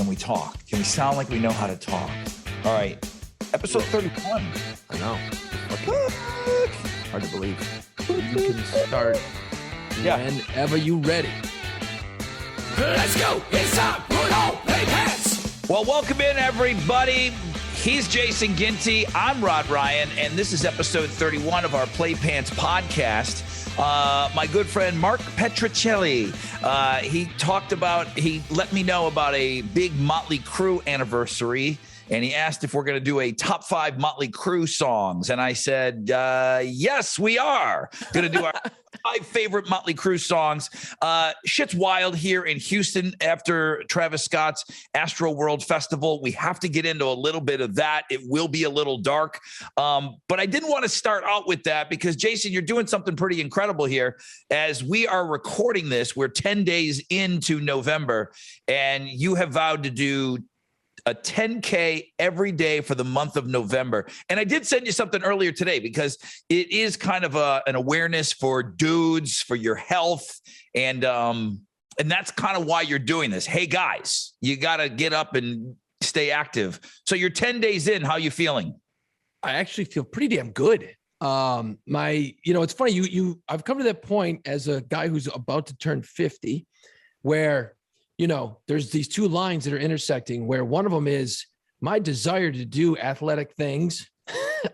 Can we talk? Can we sound like we know how to talk? All right. Episode 31. I know. Hard to believe. You can start whenever you ready. Let's go. It's time. Put on play pants. Well, welcome in, everybody. He's Jason Ginty. I'm Rod Ryan, and this is episode 31 of our Play Pants podcast. My good friend Mark Petricelli, he let me know about a big Motley Crue anniversary, and he asked if we're going to do a top 5 Motley Crue songs. And I said, yes, we are going to do our 5 favorite Motley Crue songs. Shit's wild here in Houston after Travis Scott's Astro World Festival. We have to get into a little bit of that. It will be a little dark. But I didn't want to start out with that because, Jason, you're doing something pretty incredible here. As we are recording this, we're 10 days into November, and you have vowed to do a 10K every day for the month of November. And I did send you something earlier today because it is kind of an awareness for dudes, for your health. And that's kind of why you're doing this. Hey guys, you got to get up and stay active. So you're 10 days in. How you feeling? I actually feel pretty damn good. It's funny. I've come to that point as a guy who's about to turn 50 where, there's these two lines that are intersecting where one of them is my desire to do athletic things.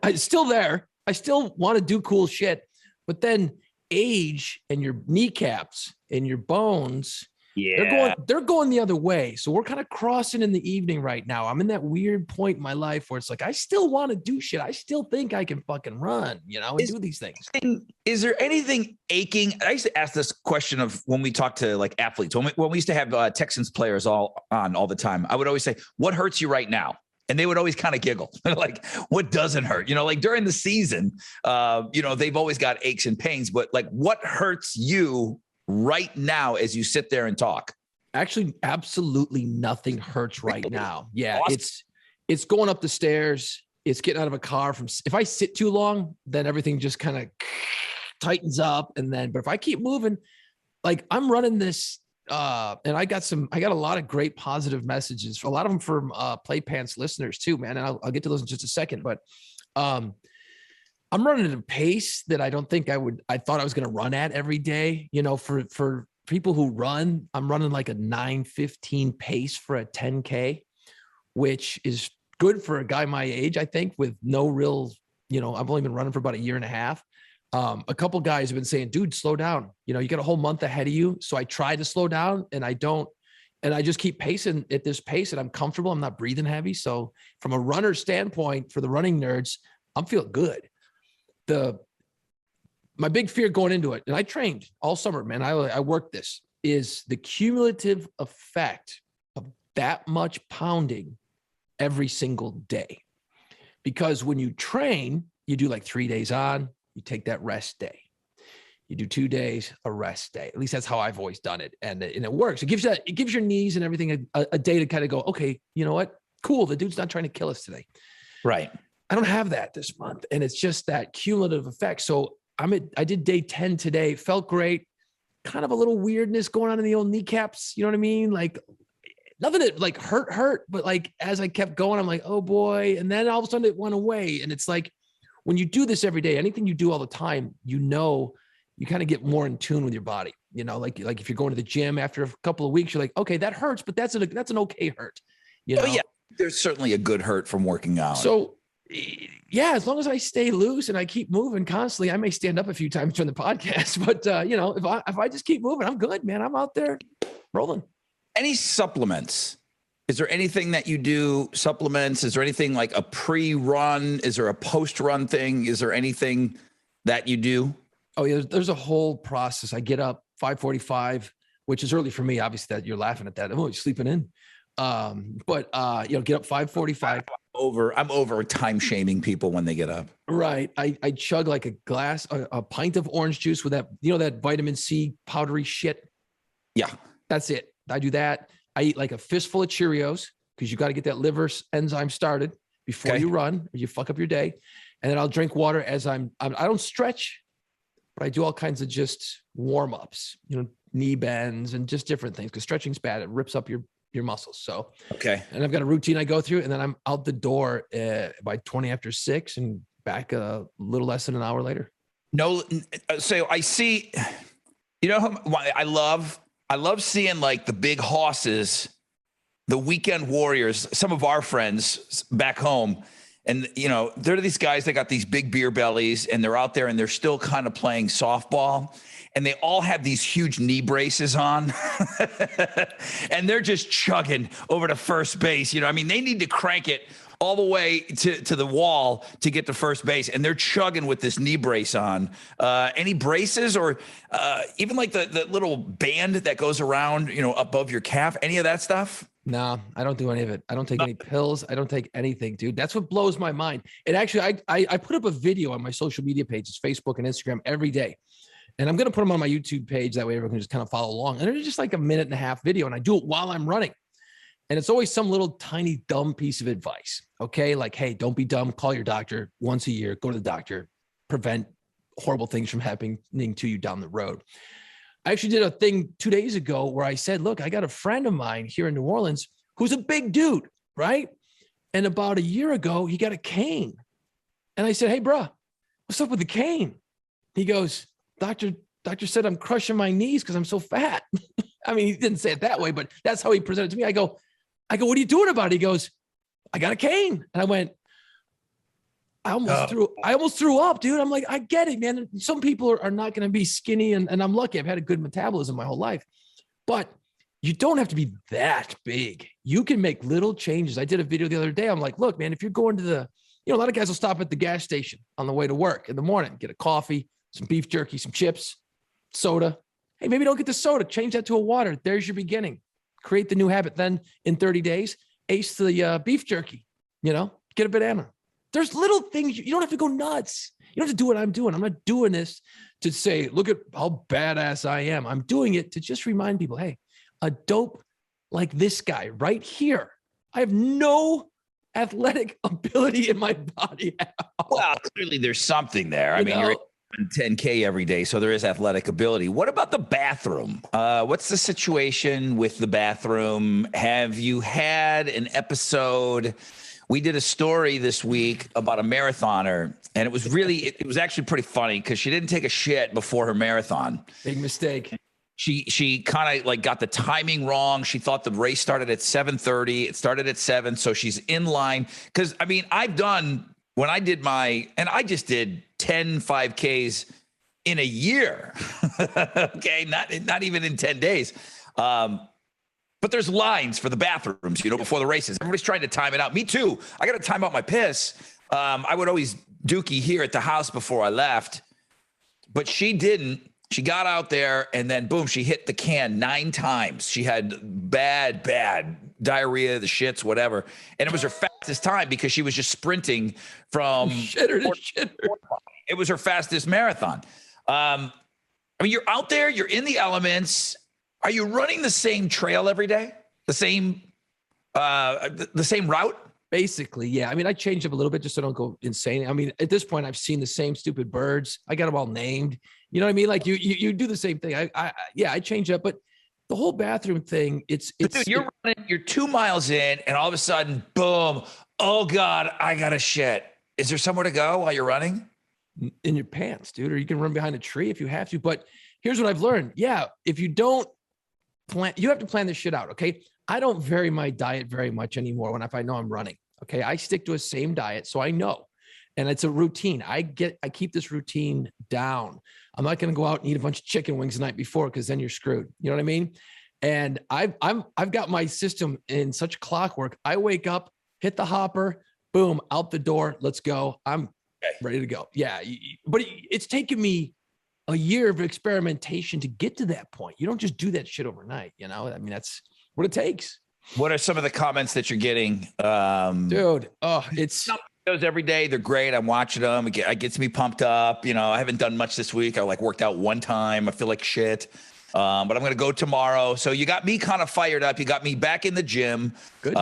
It's still there. I still want to do cool shit, but then age and your kneecaps and your bones, they're going the other way. So we're kind of crossing in the evening right now. I'm in that weird point in my life where it's like, I still want to do shit. I still think I can fucking run, and do these things. Is there anything aching? I used to ask this question of when we talk to like athletes, when we used to have Texans players all the time, I would always say, what hurts you right now? And they would always kind of giggle. Like, what doesn't hurt? Like during the season, they've always got aches and pains, but like what hurts you right now as you sit there and talk? Actually, absolutely nothing hurts right now. Yeah, awesome. It's going up the stairs. It's getting out of a car. If I sit too long, then everything just kind of tightens up. But if I keep moving, like I'm running this, and I got a lot of great positive messages, a lot of them from Play Pants listeners too, man. And I'll get to those in just a second, but I'm running at a pace that I don't think I thought I was going to run at every day. For people who run, I'm running like a 9:15 pace for a 10K, which is good for a guy my age, I think, with no real, I've only been running for about a year and a half. A couple guys have been saying, dude, slow down. You got a whole month ahead of you. So I try to slow down and I don't. And I just keep pacing at this pace and I'm comfortable. I'm not breathing heavy. So from a runner standpoint, for the running nerds, I'm feeling good. My big fear going into it, and I trained all summer, man. I worked this, is the cumulative effect of that much pounding every single day. Because when you train, you do like 3 days on, you take that rest day. You do 2 days, a rest day. At least that's how I've always done it. And it works. It gives your knees and everything a day to kind of go, okay, you know what? Cool. The dude's not trying to kill us today. Right. I don't have that this month. And it's just that cumulative effect. So I did day 10 today. Felt great. Kind of a little weirdness going on in the old kneecaps. You know what I mean? Like nothing that like hurt. But like, as I kept going, I'm like, oh boy. And then all of a sudden it went away. And it's like, when you do this every day, anything you do all the time, you kind of get more in tune with your body. Like if you're going to the gym after a couple of weeks, you're like, okay, that hurts, but that's an okay hurt. Oh yeah. There's certainly a good hurt from working out. So yeah, as long as I stay loose and I keep moving constantly, I may stand up a few times during the podcast, but if I just keep moving, I'm good, man. I'm out there rolling. Any supplements? Is there anything that you do, supplements? Is there anything like a pre-run? Is there a post-run thing? Is there anything that you do? Oh yeah, there's a whole process. I get up 5:45, which is early for me. Obviously, that you're laughing at that. I'm always sleeping in. Get up 5:45. I'm over time shaming people when they get up. Right. I chug like a pint of orange juice with that vitamin C powdery shit. Yeah. That's it. I do that. I eat like a fistful of Cheerios because you got to get that liver enzyme started before you run or you fuck up your day. And then I'll drink water as I don't stretch, but I do all kinds of just warm-ups, knee bends and just different things because stretching's bad. It rips up your your muscles. So, okay. And I've got a routine I go through, and then I'm out the door by 20 after 6 and back a little less than an hour later. No, so I see, you know, I love seeing like the big horses, the weekend warriors, some of our friends back home. And, you know, they're these guys that got these big beer bellies, and they're out there and they're still kind of playing softball, and they all have these huge knee braces on and they're just chugging over to first base. You know, I mean, they need to crank it all the way to the wall to get to first base, and they're chugging with this knee brace on. Any braces or even like the little band that goes around, you know, above your calf, any of that stuff? No, I don't do any of it. I don't take any pills. I don't take anything, dude. That's what blows my mind. And actually, I put up a video on my social media pages, Facebook and Instagram, every day. And I'm going to put them on my YouTube page. That way everyone can just kind of follow along. And it's just like a 1.5-minute video. And I do it while I'm running. And it's always some little tiny dumb piece of advice. Okay. Like, hey, don't be dumb. Call your doctor once a year. Go to the doctor. Prevent horrible things from happening to you down the road. I actually did a thing 2 days ago where I said, look, I got a friend of mine here in New Orleans who's a big dude, right? And about a year ago, he got a cane. And I said, hey, bro, what's up with the cane? He goes, doctor said I'm crushing my knees because I'm so fat. I mean, he didn't say it that way, but that's how he presented it to me. I go, what are you doing about it? He goes, I got a cane. And I went, I almost threw up, dude. I'm like, I get it, man. Some people are not going to be skinny, and I'm lucky. I've had a good metabolism my whole life, but you don't have to be that big. You can make little changes. I did a video the other day. I'm like, look, man, if you're going to a lot of guys will stop at the gas station on the way to work in the morning, get a coffee, some beef jerky, some chips, soda. Hey, maybe don't get the soda. Change that to a water. There's your beginning. Create the new habit. Then in 30 days, ace the beef jerky, get a banana. There's little things. You don't have to go nuts. You don't have to do what I'm doing. I'm not doing this to say, look at how badass I am. I'm doing it to just remind people, hey, a dope like this guy right here, I have no athletic ability in my body at all. Well, clearly there's something there. I mean, you're 10K every day, so there is athletic ability. What about the bathroom? What's the situation with the bathroom? Have you had an episode? We did a story this week about a marathoner, and it was actually pretty funny because she didn't take a shit before her marathon. Big mistake. She kind of like got the timing wrong. She thought the race started at 7:30. It started at 7. So she's in line. Cause I mean, I just did 10 5Ks in a year. Okay. Not even in 10 days. But there's lines for the bathrooms, before the races. Everybody's trying to time it out. Me too. I got to time out my piss. I would always dookie here at the house before I left, but she didn't. She got out there and then boom, she hit the can 9 times. She had bad diarrhea, the shits, whatever. And it was her fastest time because she was just sprinting from shitter to shitter. It was her fastest marathon. I mean, you're out there, you're in the elements. Are you running the same trail every day? The same route? Basically, yeah. I mean, I changed up a little bit just so I don't go insane. I mean, at this point, I've seen the same stupid birds. I got them all named. You know what I mean? Like you do the same thing. I change up, but the whole bathroom thing, it's dude, you're 2 miles in and all of a sudden, boom. Oh God, I got to shit. Is there somewhere to go while you're running? In your pants, dude, or you can run behind a tree if you have to. But here's what I've learned. Yeah. If you don't plan, you have to plan this shit out. Okay. I don't vary my diet very much anymore if I know I'm running. Okay. I stick to a same diet. So I know, and it's a routine. I keep this routine down. I'm not going to go out and eat a bunch of chicken wings the night before, because then you're screwed. You know what I mean? And I've got my system in such clockwork. I wake up, hit the hopper, boom, out the door. Let's go. I'm ready to go. Yeah. But it's taken me a year of experimentation to get to that point. You don't just do that shit overnight. I mean, that's what it takes. What are some of the comments that you're getting? Dude, it's those every day. They're great. I'm watching them. It gets me pumped up. I haven't done much this week. I worked out one time. I feel like shit. But I'm going to go tomorrow. So you got me kind of fired up. You got me back in the gym. Good.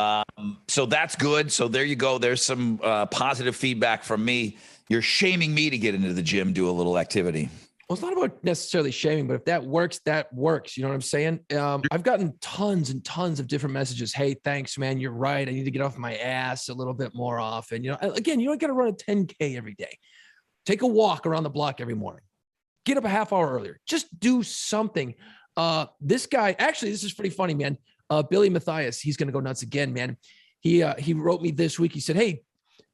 So that's good. So there you go. There's some positive feedback from me. You're shaming me to get into the gym, do a little activity. Well, it's not about necessarily shaming, but if that works, that works. You know what I'm saying? I've gotten tons and tons of different messages. Hey, thanks, man. You're right. I need to get off my ass a little bit more often. You know, again, you don't got to run a 10K every day. Take a walk around the block every morning. Get up a half hour earlier. Just do something. This guy, actually, this is pretty funny, man. Billy Matthias, he's going to go nuts again, man. He wrote me this week. He said, hey,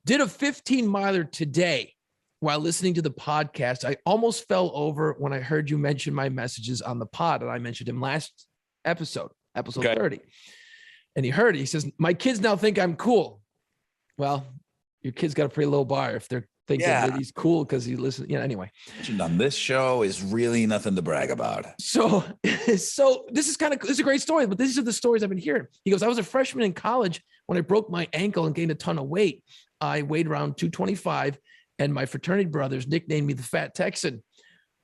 did a 15 miler today. While listening to the podcast, I almost fell over when I heard you mention my messages on the pod, and I mentioned him last episode okay. 30. And he heard it. He says, my kids now think I'm cool. Well, your kid's got a pretty low bar if they're thinking that he's cool because he listens. Yeah, anyway. On this show is really nothing to brag about. So this is a great story, but these are the stories I've been hearing. He goes, I was a freshman in college when I broke my ankle and gained a ton of weight. I weighed around 225. And my fraternity brothers nicknamed me the Fat Texan.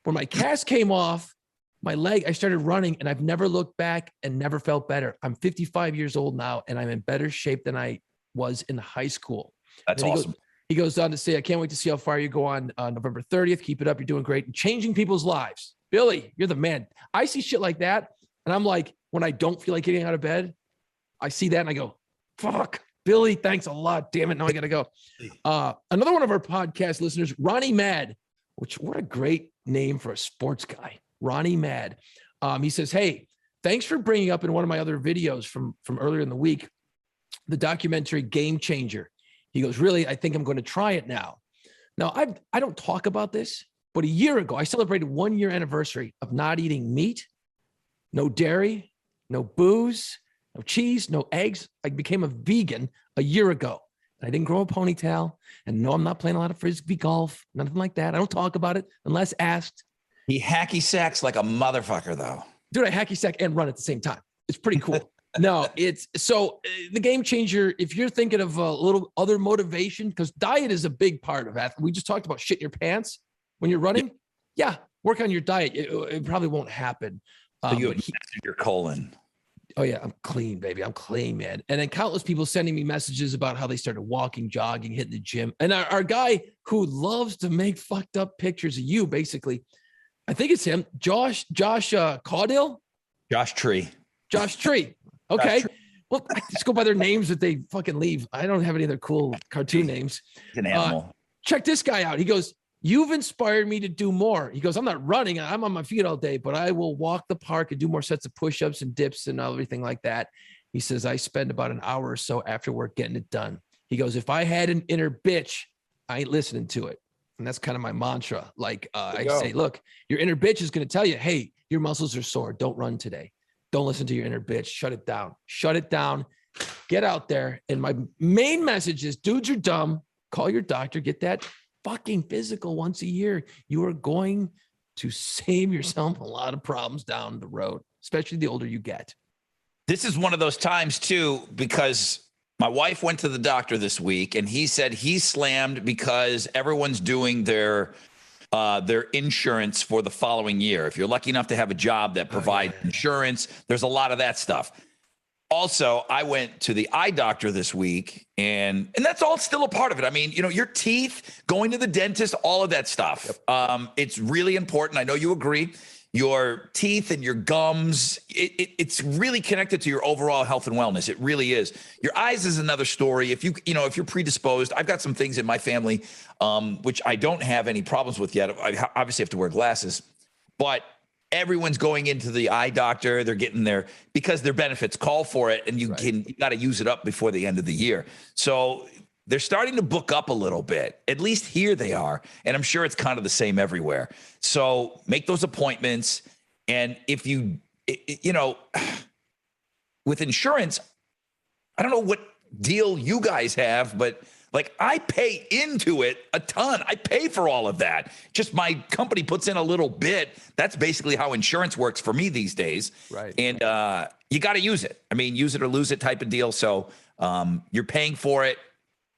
When my cast came off my leg, I started running, and I've never looked back and never felt better. I'm 55 years old now, and I'm in better shape than I was in high school. That's awesome. He goes on to say, I can't wait to see how far you go on November 30th. Keep it up. You're doing great and changing people's lives. Billy, you're the man. I see shit like that, and I'm like, when I don't feel like getting out of bed, I see that, and I go, fuck. Billy, thanks a lot. Damn it. Now I got to go. Another one of our podcast listeners, Ronnie Mad, what a great name for a sports guy. Ronnie Mad. He says, hey, thanks for bringing up in one of my other videos from earlier in the week, the documentary Game Changer. He goes, really, I think I'm going to try it now. Now, I don't talk about this, but a year ago, I celebrated 1 year anniversary of not eating meat, no dairy, no booze, no cheese, no eggs. I became a vegan a year ago. I didn't grow a ponytail. And no, I'm not playing a lot of frisbee golf, nothing like that. I don't talk about it unless asked. He hacky sacks like a motherfucker, though. Dude, I hacky sack and run at the same time. It's pretty cool. No, it's so the Game Changer. If you're thinking of a little other motivation, because diet is a big part of that. We just talked about shitting your pants when you're running. Yeah, work on your diet. It probably won't happen. So you have your colon. Oh yeah, I'm clean, baby. I'm clean, man. And then countless people sending me messages about how they started walking, jogging, hitting the gym. And our guy who loves to make fucked up pictures of you, basically, I think it's him, Josh Caudill. Josh Tree. Okay. Josh Tree. Well, I just go by their names that they fucking leave. I don't have any other cool cartoon names. He's an animal. Check this guy out. He goes, you've inspired me to do more. He goes, I'm not running. I'm on my feet all day, but I will walk the park and do more sets of push-ups and dips and everything like that. He says, I spend about an hour or so after work getting it done. He goes, if I had an inner bitch, I ain't listening to it. And that's kind of my mantra. Like I say, look, your inner bitch is going to tell you, hey, your muscles are sore. Don't run today. Don't listen to your inner bitch. Shut it down. Shut it down. Get out there. And my main message is, dudes are dumb. Call your doctor. Get that fucking physical once a year. You are going to save yourself a lot of problems down the road, especially the older you get. This is one of those times too, because my wife went to the doctor this week and he said he's slammed because everyone's doing their insurance for the following year. If you're lucky enough to have a job that provides insurance, there's a lot of that stuff. Also, I went to the eye doctor this week, and that's all still a part of it. I mean, your teeth, going to the dentist, all of that stuff. Yep. It's really important. I know you agree. Your teeth and your gums, it's really connected to your overall health and wellness. It really is. Your eyes is another story. If you're predisposed, I've got some things in my family, which I don't have any problems with yet. I obviously have to wear glasses, but everyone's going into the eye doctor. They're getting because their benefits call for it, and you got to use it up before the end of the year. So they're starting to book up a little bit. At least here they are, and I'm sure it's kind of the same everywhere. So make those appointments, and if with insurance, I don't know what deal you guys have, but like I pay into it a ton. I pay for all of that. Just my company puts in a little bit. That's basically how insurance works for me these days. Right. And you got to use it. I mean, use it or lose it type of deal. So you're paying for it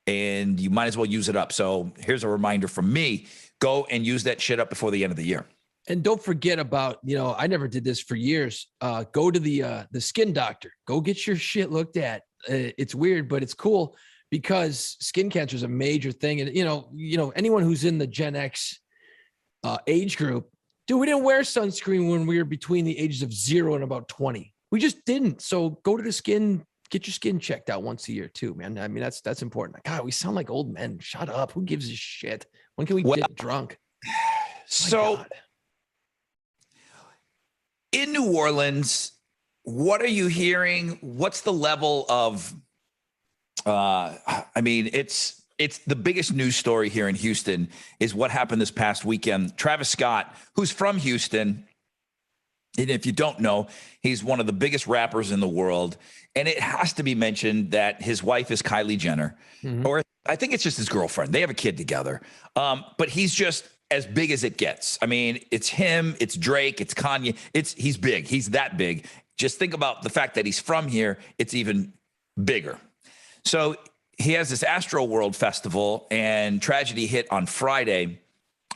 and you might as well use it up. So here's a reminder from me. Go and use that shit up before the end of the year. And don't forget about, I never did this for years. Go to the skin doctor. Go get your shit looked at. It's weird, but it's cool. Because skin cancer is a major thing. And, anyone who's in the Gen X age group, Dude, we didn't wear sunscreen when we were between the ages of 0 and about 20. We just didn't. So go to the skin, get your skin checked out once a year too, man. I mean, that's important. God, we sound like old men. Shut up. Who gives a shit? When can we get drunk? So in New Orleans, what are you hearing? What's the level of, I mean, it's the biggest news story here in Houston is what happened this past weekend. Travis Scott, who's from Houston, and if you don't know, he's one of the biggest rappers in the world. And it has to be mentioned that his wife is Kylie Jenner, or I think it's just his girlfriend. They have a kid together. But he's just as big as it gets. I mean, it's him, it's Drake, it's Kanye. He's big. He's that big. Just think about the fact that he's from here. It's even bigger. So he has this Astro World Festival, and tragedy hit on Friday.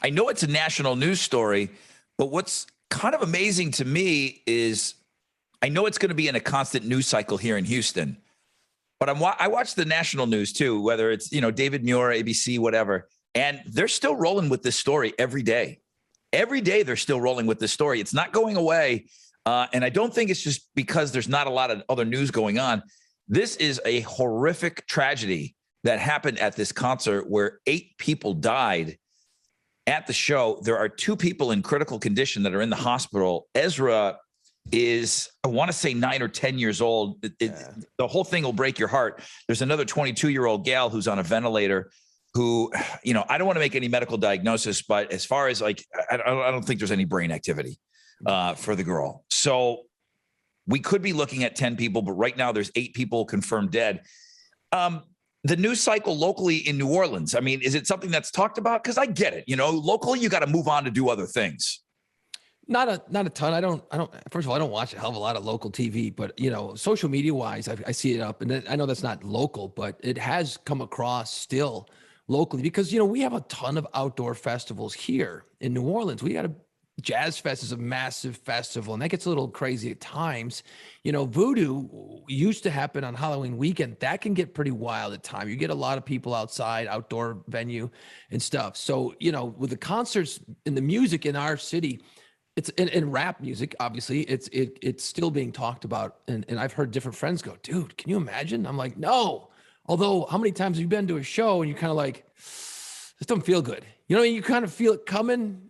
I know it's a national news story, but what's kind of amazing to me is I know it's going to be in a constant news cycle here in Houston, but I watch the national news too, whether it's, David Muir, ABC, whatever, and they're still rolling with this story every day. Every day they're still rolling with this story. It's not going away. And I don't think it's just because there's not a lot of other news going on. This is a horrific tragedy that happened at this concert where 8 people died at the show. There are 2 people in critical condition that are in the hospital. Ezra is, I want to say 9 or 10 years old. The whole thing will break your heart. There's another 22-year-old gal who's on a ventilator who, I don't want to make any medical diagnosis, but as far as I don't think there's any brain activity for the girl. So we could be looking at 10 people, but right now there's 8 people confirmed dead. The news cycle locally in New Orleans, I mean, is it something that's talked about? Because I get it, locally you got to move on to do other things. Not a ton. I don't, first of all, I don't watch a hell of a lot of local TV, but social media wise, I see it up, and I know that's not local, but it has come across still locally because, we have a ton of outdoor festivals here in New Orleans. We got a Jazz Fest is a massive festival, and that gets a little crazy at times. Voodoo used to happen on Halloween weekend. That can get pretty wild at times. You get a lot of people outside, outdoor venue and stuff. So, with the concerts and the music in our city, it's in rap music, obviously, it's still being talked about. And I've heard different friends go, dude, can you imagine? I'm like, no. Although, how many times have you been to a show and you kind of like, this doesn't feel good? You kind of feel it coming.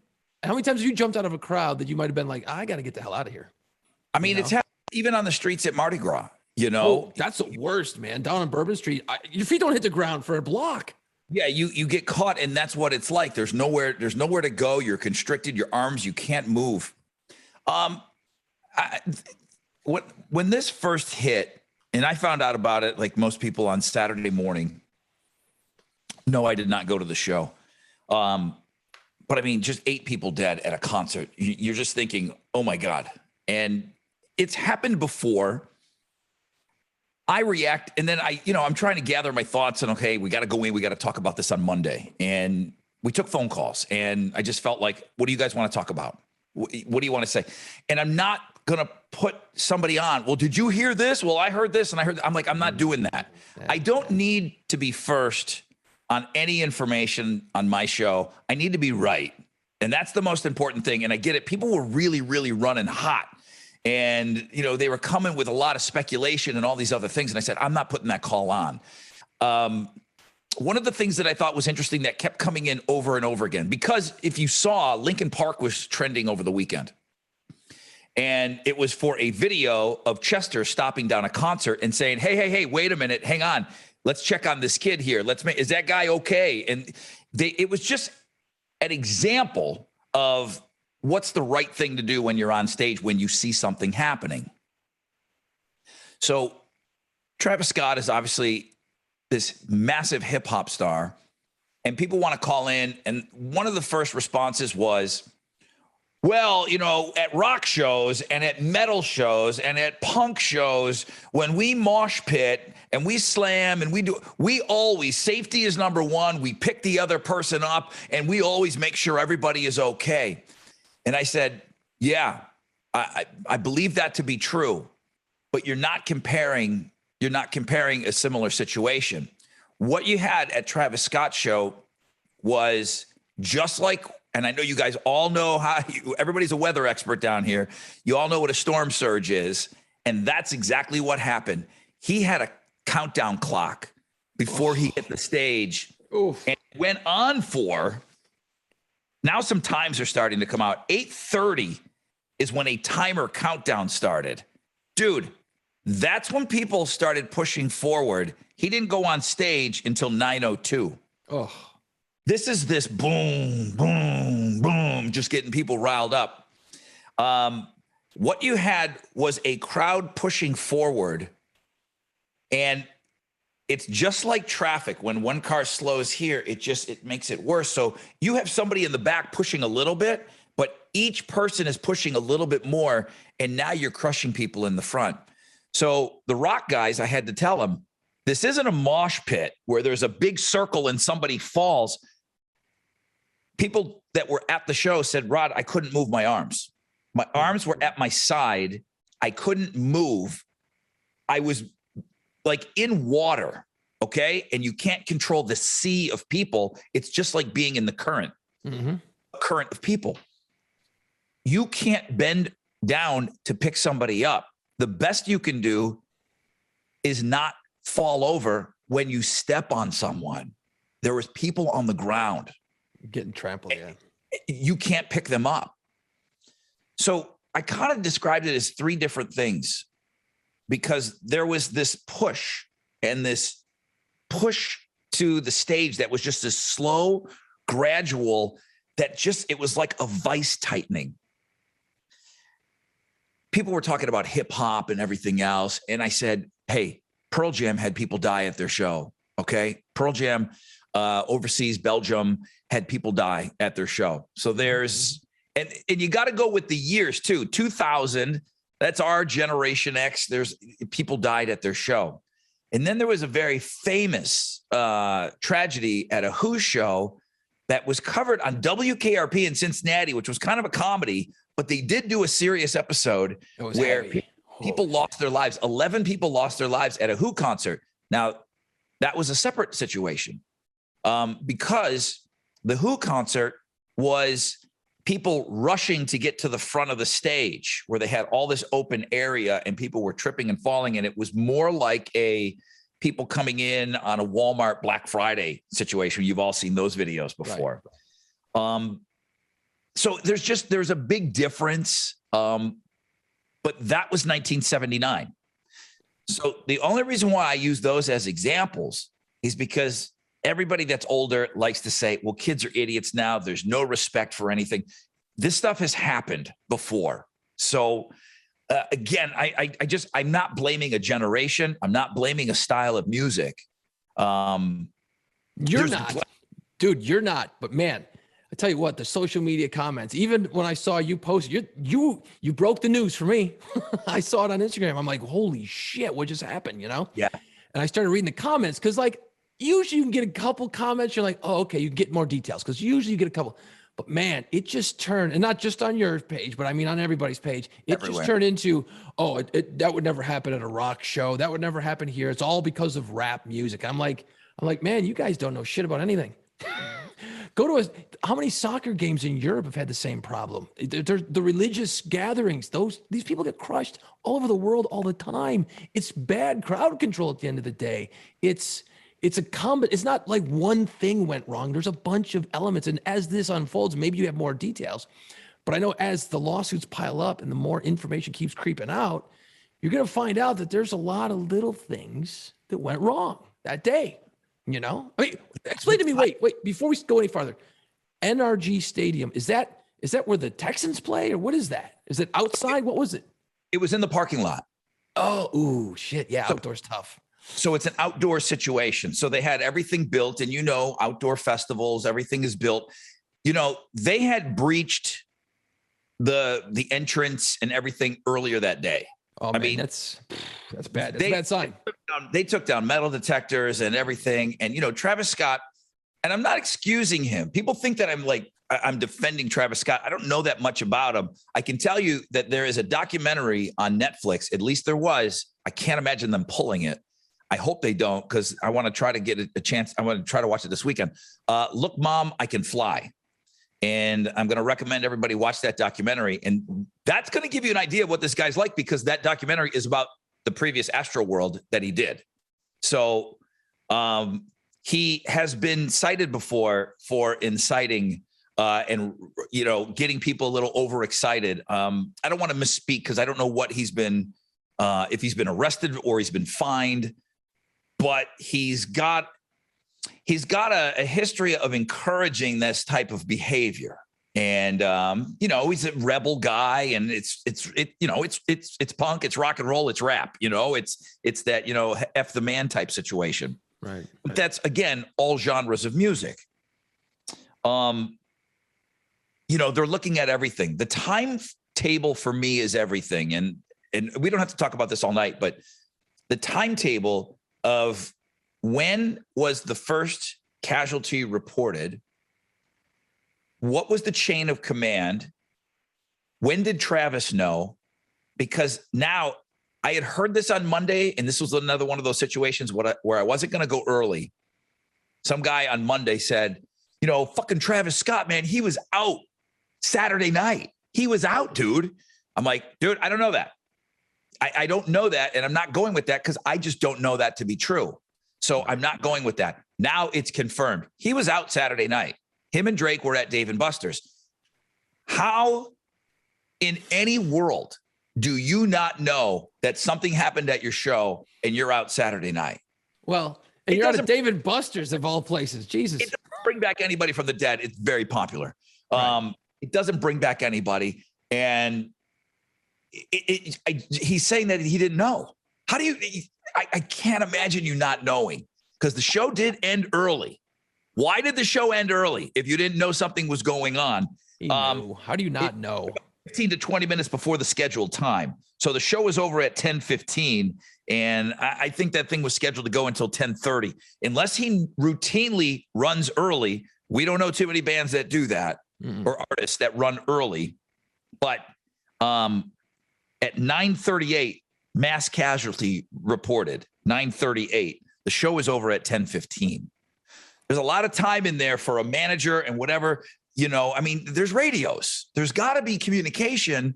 How many times have you jumped out of a crowd that you might have been like, I got to get the hell out of here? I mean, it's happened even on the streets at Mardi Gras, Oh, that's the worst, man. Down on Bourbon Street, your feet don't hit the ground for a block. Yeah, you get caught, and that's what it's like. There's nowhere to go. You're constricted. Your arms, you can't move. When this first hit, and I found out about it like most people on Saturday morning. No, I did not go to the show. But I mean, just 8 people dead at a concert. You're just thinking, oh my God. And it's happened before. I react, and then I'm trying to gather my thoughts, and okay, we got to go in. We got to talk about this on Monday. And we took phone calls, and I just felt like, what do you guys want to talk about? What do you want to say? And I'm not going to put somebody on. Well, did you hear this? Well, I heard this, and I heard, I'm like, I'm not doing that. I don't need to be first on any information on my show. I need to be right. And that's the most important thing. And I get it. People were really, really running hot. And, they were coming with a lot of speculation and all these other things. And I said, I'm not putting that call on. One of the things that I thought was interesting that kept coming in over and over again, because if you saw, Linkin Park was trending over the weekend. And it was for a video of Chester stopping down a concert and saying, hey, wait a minute, hang on. Let's check on this kid here. Is that guy okay? And it was just an example of what's the right thing to do when you're on stage when you see something happening. So Travis Scott is obviously this massive hip hop star, and people want to call in. And one of the first responses was, well, at rock shows and at metal shows and at punk shows, when we mosh pit and we slam and we always, safety is number one. We pick the other person up and we always make sure everybody is okay. And I said, yeah, I believe that to be true, but you're not comparing a similar situation. What you had at Travis Scott's show was just like and I know you guys all know everybody's a weather expert down here. You all know what a storm surge is. And that's exactly what happened. He had a countdown clock before he hit the stage. Oof. And went on for, now some times are starting to come out. 8:30 is when a timer countdown started. Dude, that's when people started pushing forward. He didn't go on stage until 9:02. Oh. This is this boom, boom, boom, just getting people riled up. What you had was a crowd pushing forward, and it's just like traffic. When one car slows here, it makes it worse. So you have somebody in the back pushing a little bit, but each person is pushing a little bit more, and now you're crushing people in the front. So the rock guys, I had to tell them, this isn't a mosh pit where there's a big circle and somebody falls. People that were at the show said, Rod, I couldn't move my arms. My arms were at my side. I couldn't move. I was like in water, okay? And you can't control the sea of people. It's just like being in the current, a current of people. You can't bend down to pick somebody up. The best you can do is not fall over when you step on someone. There was people on the ground. Getting trampled, yeah. You can't pick them up. So I kind of described it as three different things, because there was this push and this push to the stage that was just this slow, gradual, that just, it was like a vice tightening. People were talking about hip hop and everything else. And I said, hey, Pearl Jam had people die at their show. Okay. Pearl Jam, overseas, Belgium, had people die at their show. So there's, and you got to go with the years too. 2000, that's our Generation X. There's people died at their show. And then there was a very famous tragedy at a Who show that was covered on WKRP in Cincinnati, which was kind of a comedy, but they did do a serious episode where people lost their lives. 11 people lost their lives at a Who concert. Now, that was a separate situation because the Who concert was people rushing to get to the front of the stage where they had all this open area and people were tripping and falling. And it was more like people coming in on a Walmart Black Friday situation. You've all seen those videos before. Right. So there's a big difference. But that was 1979. So the only reason why I use those as examples is because everybody that's older likes to say, well, kids are idiots now. There's no respect for anything. This stuff has happened before. So again, I'm not blaming a generation. I'm not blaming a style of music. You're not, dude, you're not. But man, I tell you what, the social media comments, even when I saw you post, you broke the news for me. I saw it on Instagram. I'm like, holy shit, what just happened, you know? Yeah. And I started reading the comments because like, usually you can get a couple comments. You're like, oh, okay, you get more details because usually you get a couple. But man, it just turned, and not just on your page, but I mean on everybody's page, it just turned into, oh, that would never happen at a rock show. That would never happen here. It's all because of rap music. I'm like, man, you guys don't know shit about anything. Go to how many soccer games in Europe have had the same problem? The religious gatherings, these people get crushed all over the world all the time. It's bad crowd control at the end of the day. It's not like one thing went wrong. There's a bunch of elements. And as this unfolds, maybe you have more details. But I know as the lawsuits pile up and the more information keeps creeping out, you're going to find out that there's a lot of little things that went wrong that day. You know, I mean, explain to me. Wait, before we go any farther, NRG Stadium, is that where the Texans play, or what is that? Is it outside? What was it? It was in the parking lot. Oh, ooh, shit. Yeah, outdoors tough. So it's an outdoor situation. So they had everything built, and outdoor festivals, everything is built. They had breached the entrance and everything earlier that day. Oh, man, I mean, that's bad. That's a bad sign. They took down metal detectors and everything. And, Travis Scott, and I'm not excusing him. People think that I'm defending Travis Scott. I don't know that much about him. I can tell you that there is a documentary on Netflix. At least there was. I can't imagine them pulling it. I hope they don't, because I want to try to get a chance. I want to try to watch it this weekend. Look, Mom, I Can Fly. And I'm going to recommend everybody watch that documentary. And that's going to give you an idea of what this guy's like, because that documentary is about the previous Astroworld that he did. So he has been cited before for inciting and, getting people a little overexcited. I don't want to misspeak because I don't know what he's been, if he's been arrested or he's been fined, but he's got a history of encouraging this type of behavior. And, he's a rebel guy, and it's punk, it's rock and roll, it's rap, it's that, F the man type situation. Right. But that's, again, all genres of music. They're looking at everything. The timetable for me is everything. And we don't have to talk about this all night, but the timetable of when was the first casualty reported? What was the chain of command? When did Travis know? Because now I had heard this on Monday, and this was another one of those situations where I wasn't going to go early. Some guy on Monday said, fucking Travis Scott, man, he was out Saturday night. He was out, dude. I'm like, dude, I don't know that. I don't know that, and I'm not going with that because I just don't know that to be true. So I'm not going with that. Now it's confirmed. He was out Saturday night. Him and Drake were at Dave & Buster's. How in any world do you not know that something happened at your show and you're out Saturday night? Well, and you're out at Dave & Buster's of all places. Jesus. It doesn't bring back anybody from the dead. It's very popular. Right. It doesn't bring back anybody. And he's saying that he didn't know. How do you... I can't imagine you not knowing, because the show did end early. Why did the show end early if you didn't know something was going on? How do you not know? 15 to 20 minutes before the scheduled time. So the show was over at 10:15, and I think that thing was scheduled to go until 10:30. Unless he routinely runs early, we don't know too many bands that do that or artists that run early. But at 9:38, mass casualty reported. 9:38. The show is over at 10:15. There's a lot of time in there for a manager and whatever, there's radios. There's got to be communication.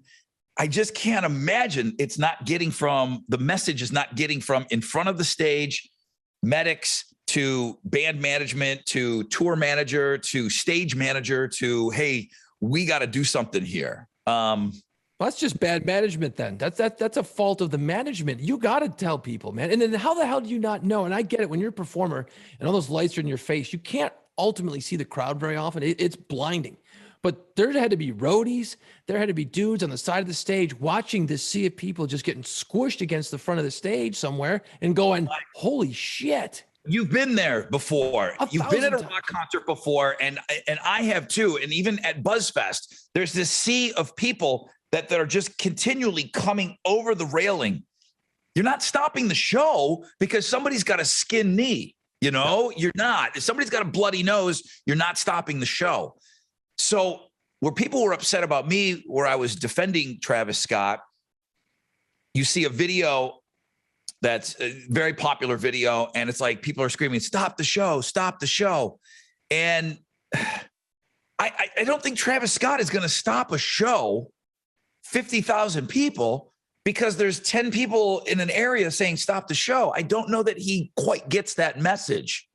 I just can't imagine it's not getting from, the message is not getting from in front of the stage, medics, to band management, to tour manager, to stage manager, to, hey, we got to do something here. That's just bad management then. That's a fault of the management. You got to tell people, man. And then how the hell do you not know? And I get it, when you're a performer and all those lights are in your face, you can't ultimately see the crowd very often. It's blinding. But there had to be roadies. There had to be dudes on the side of the stage watching this sea of people just getting squished against the front of the stage somewhere and going, holy shit. You've been there before. You've been at a rock concert before, and I have too. And even at BuzzFest, there's this sea of people that are just continually coming over the railing. You're not stopping the show because somebody's got a skin knee. You're not. If somebody's got a bloody nose, you're not stopping the show. So where people were upset about me, where I was defending Travis Scott, you see a video that's a very popular video, and it's like people are screaming, stop the show, stop the show. And I don't think Travis Scott is going to stop a show, 50,000 people, because there's 10 people in an area saying stop the show. I don't know that he quite gets that message.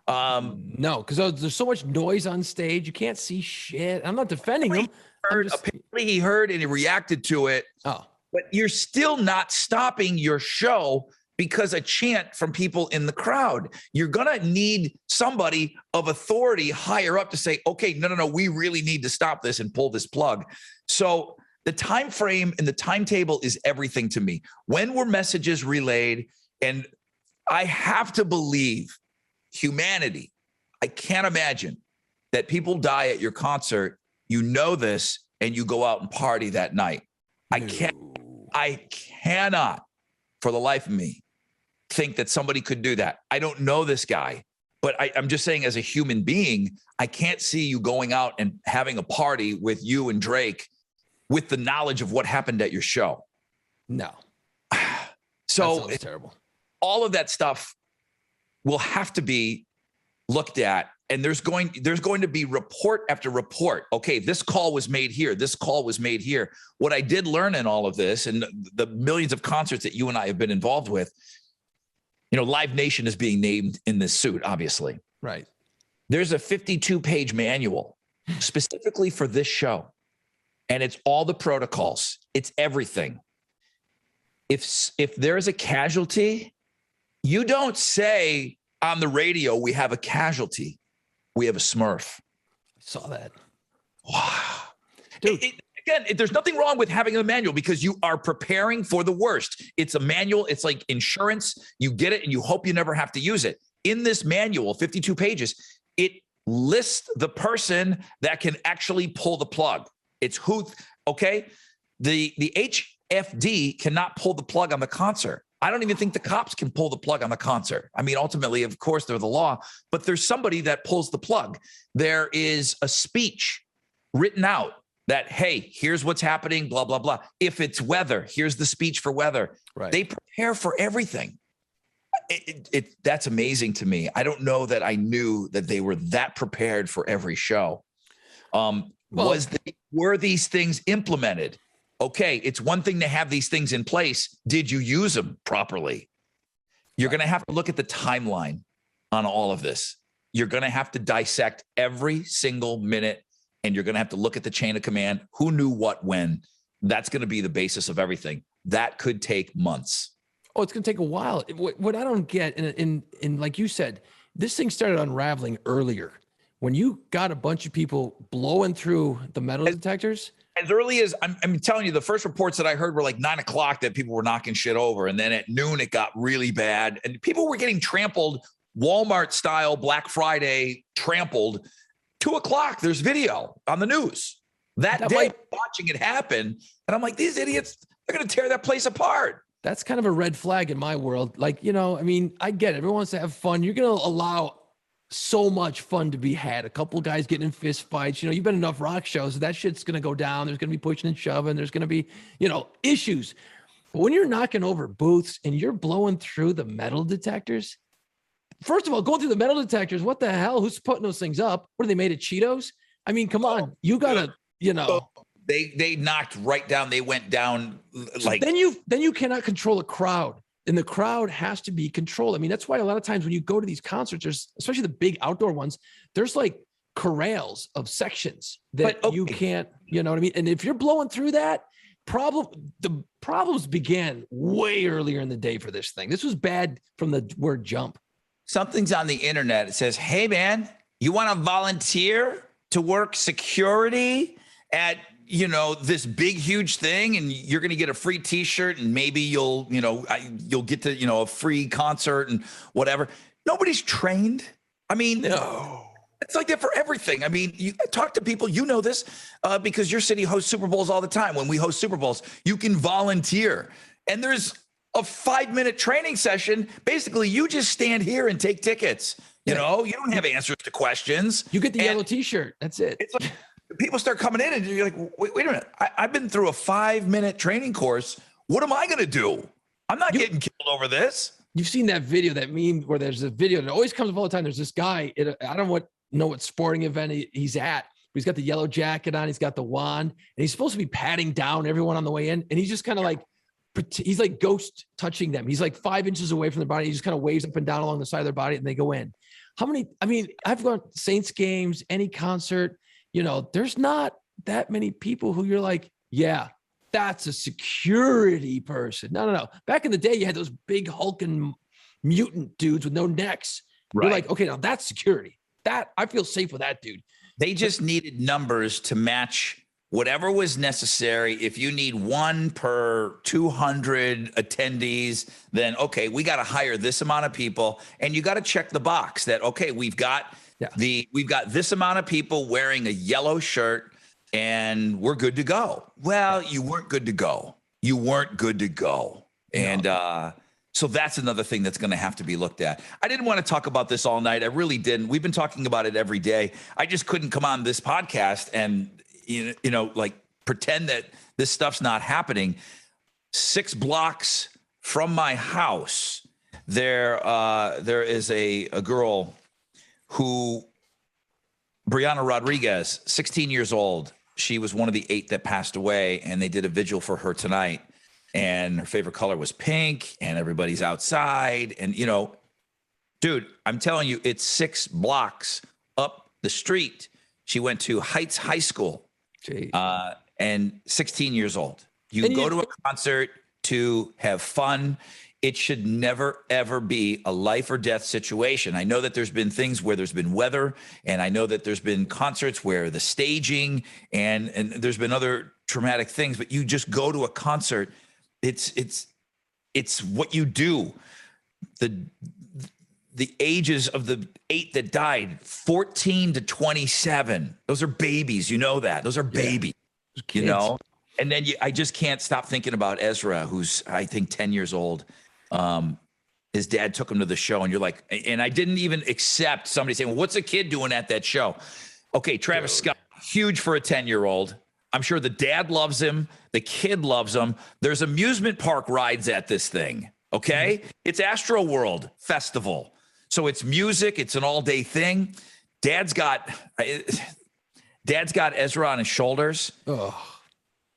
No, because there's so much noise on stage. You can't see shit. I'm not defending him. Apparently he heard and he reacted to it. Oh, but you're still not stopping your show because a chant from people in the crowd. You're going to need somebody of authority higher up to say, okay, no, we really need to stop this and pull this plug. So the time frame and the timetable is everything to me. When were messages relayed? And I have to believe humanity. I can't imagine that people die at your concert. You know this, and you go out and party that night. I cannot for the life of me think that somebody could do that. I don't know this guy, but I'm just saying, as a human being, I can't see you going out and having a party with you and Drake with the knowledge of what happened at your show. No. So it's terrible. All of that stuff will have to be looked at and there's going to be report after report. Okay, this call was made here. This call was made here. What I did learn in all of this and the millions of concerts that you and I have been involved with, Live Nation is being named in this suit, obviously. Right. There's a 52-page manual specifically for this show, and it's all the protocols. It's everything. If there is a casualty, you don't say on the radio, we have a casualty. We have a Smurf. I saw that. Wow. Dude. Again, there's nothing wrong with having a manual because you are preparing for the worst. It's a manual. It's like insurance. You get it and you hope you never have to use it. In this manual, 52 pages, it lists the person that can actually pull the plug. It's who, okay? The HFD cannot pull the plug on the concert. I don't even think the cops can pull the plug on the concert. I mean, ultimately, of course, they're the law, but there's somebody that pulls the plug. There is a speech written out that, hey, here's what's happening, blah, blah, blah. If it's weather, here's the speech for weather. Right. They prepare for everything. That's amazing to me. I don't know that I knew that they were that prepared for every show. Were these things implemented? Okay, it's one thing to have these things in place. Did you use them properly? You're going to have to look at the timeline on all of this. You're going to have to dissect every single minute, and you're going to have to look at the chain of command. Who knew what when? That's going to be the basis of everything. That could take months. Oh, it's going to take a while. What I don't get, and like you said, this thing started unraveling earlier. When you got a bunch of people blowing through the metal detectors. As early as, I'm telling you, the first reports that I heard were like 9 o'clock that people were knocking shit over. And then at noon, it got really bad. And people were getting trampled, Walmart style, Black Friday, trampled. 2 o'clock, there's video on the news. That day, watching it happen. And I'm like, these idiots, they're going to tear that place apart. That's kind of a red flag in my world. Like, I mean, I get it. Everyone wants to have fun. You're going to allow so much fun to be had. A couple guys getting in fist fights. You've been enough rock shows. That shit's going to go down. There's going to be pushing and shoving. There's going to be, issues. But when you're knocking over booths and you're blowing through the metal detectors, first of all, going through the metal detectors, what the hell? Who's putting those things up? What are they made of Cheetos? I mean, come on. You got to, They knocked right down. They went down like. Then you cannot control a crowd. And the crowd has to be controlled. I mean, that's why a lot of times when you go to these concerts, there's, especially the big outdoor ones, there's like corrals of sections that you can't, you know what I mean? And if you're blowing through that, the problems began way earlier in the day for this thing. This was bad from the word jump. Something's on the internet. It says, hey, man, you want to volunteer to work security at this big, huge thing, and you're going to get a free T-shirt, and maybe you'll get to, a free concert and whatever. Nobody's trained. I mean, no, it's like that for everything. I mean, you talk to people, this because your city hosts Super Bowls all the time. When we host Super Bowls, you can volunteer, and there's a 5-minute training session. Basically, you just stand here and take tickets. You don't have answers to questions. You get the yellow T-shirt. That's it. It's like, people start coming in and you're like, wait a minute. I've been through a 5-minute training course. What am I going to do? I'm not getting killed over this. You've seen that video, that meme where there's a video that always comes up all the time. There's this guy. I don't know what sporting event he's at. But he's got the yellow jacket on. He's got the wand. And he's supposed to be patting down everyone on the way in. And he's just kind of like, he's like ghost touching them. He's like 5 inches away from their body. He just kind of waves up and down along the side of their body and they go in. I've gone to Saints games, any concert. There's not that many people who you're like, yeah, that's a security person. No. Back in the day, you had those big hulking mutant dudes with no necks. Right. You're like, okay, now that's security. That I feel safe with that dude. They just needed numbers to match whatever was necessary. If you need 1 per 200 attendees, then okay, we got to hire this amount of people, and you got to check the box that okay, we've got this amount of people wearing a yellow shirt, and we're good to go. Well, you weren't good to go. And so that's another thing that's going to have to be looked at. I didn't want to talk about this all night. I really didn't. We've been talking about it every day. I just couldn't come on this podcast and like pretend that this stuff's not happening. 6 blocks from my house, there is a girl who Brianna Rodriguez, 16 years old. She was one of the 8 that passed away, and they did a vigil for her tonight. And her favorite color was pink, and everybody's outside. And, you know, dude, I'm telling you, it's 6 blocks up the street. She went to Heights High School, and 16 years old. You go to a concert to have fun. It should never, ever be a life or death situation. I know that there's been things where there's been weather, and I know that there's been concerts where the staging and there's been other traumatic things, but you just go to a concert. It's what you do. The ages of the 8 that died, 14 to 27. Those are babies. You know that. Those are babies, you know? And then I just can't stop thinking about Ezra, who's, I think, 10 years old. His dad took him to the show, and you're like, and I didn't even accept somebody saying, well, what's a kid doing at that show? Okay, Travis Scott, huge for a 10-year-old. I'm sure the dad loves him. The kid loves him. There's amusement park rides at this thing. Okay. It's Astro World Festival. So it's music. It's an all-day thing. Dad's got Ezra on his shoulders. Oh.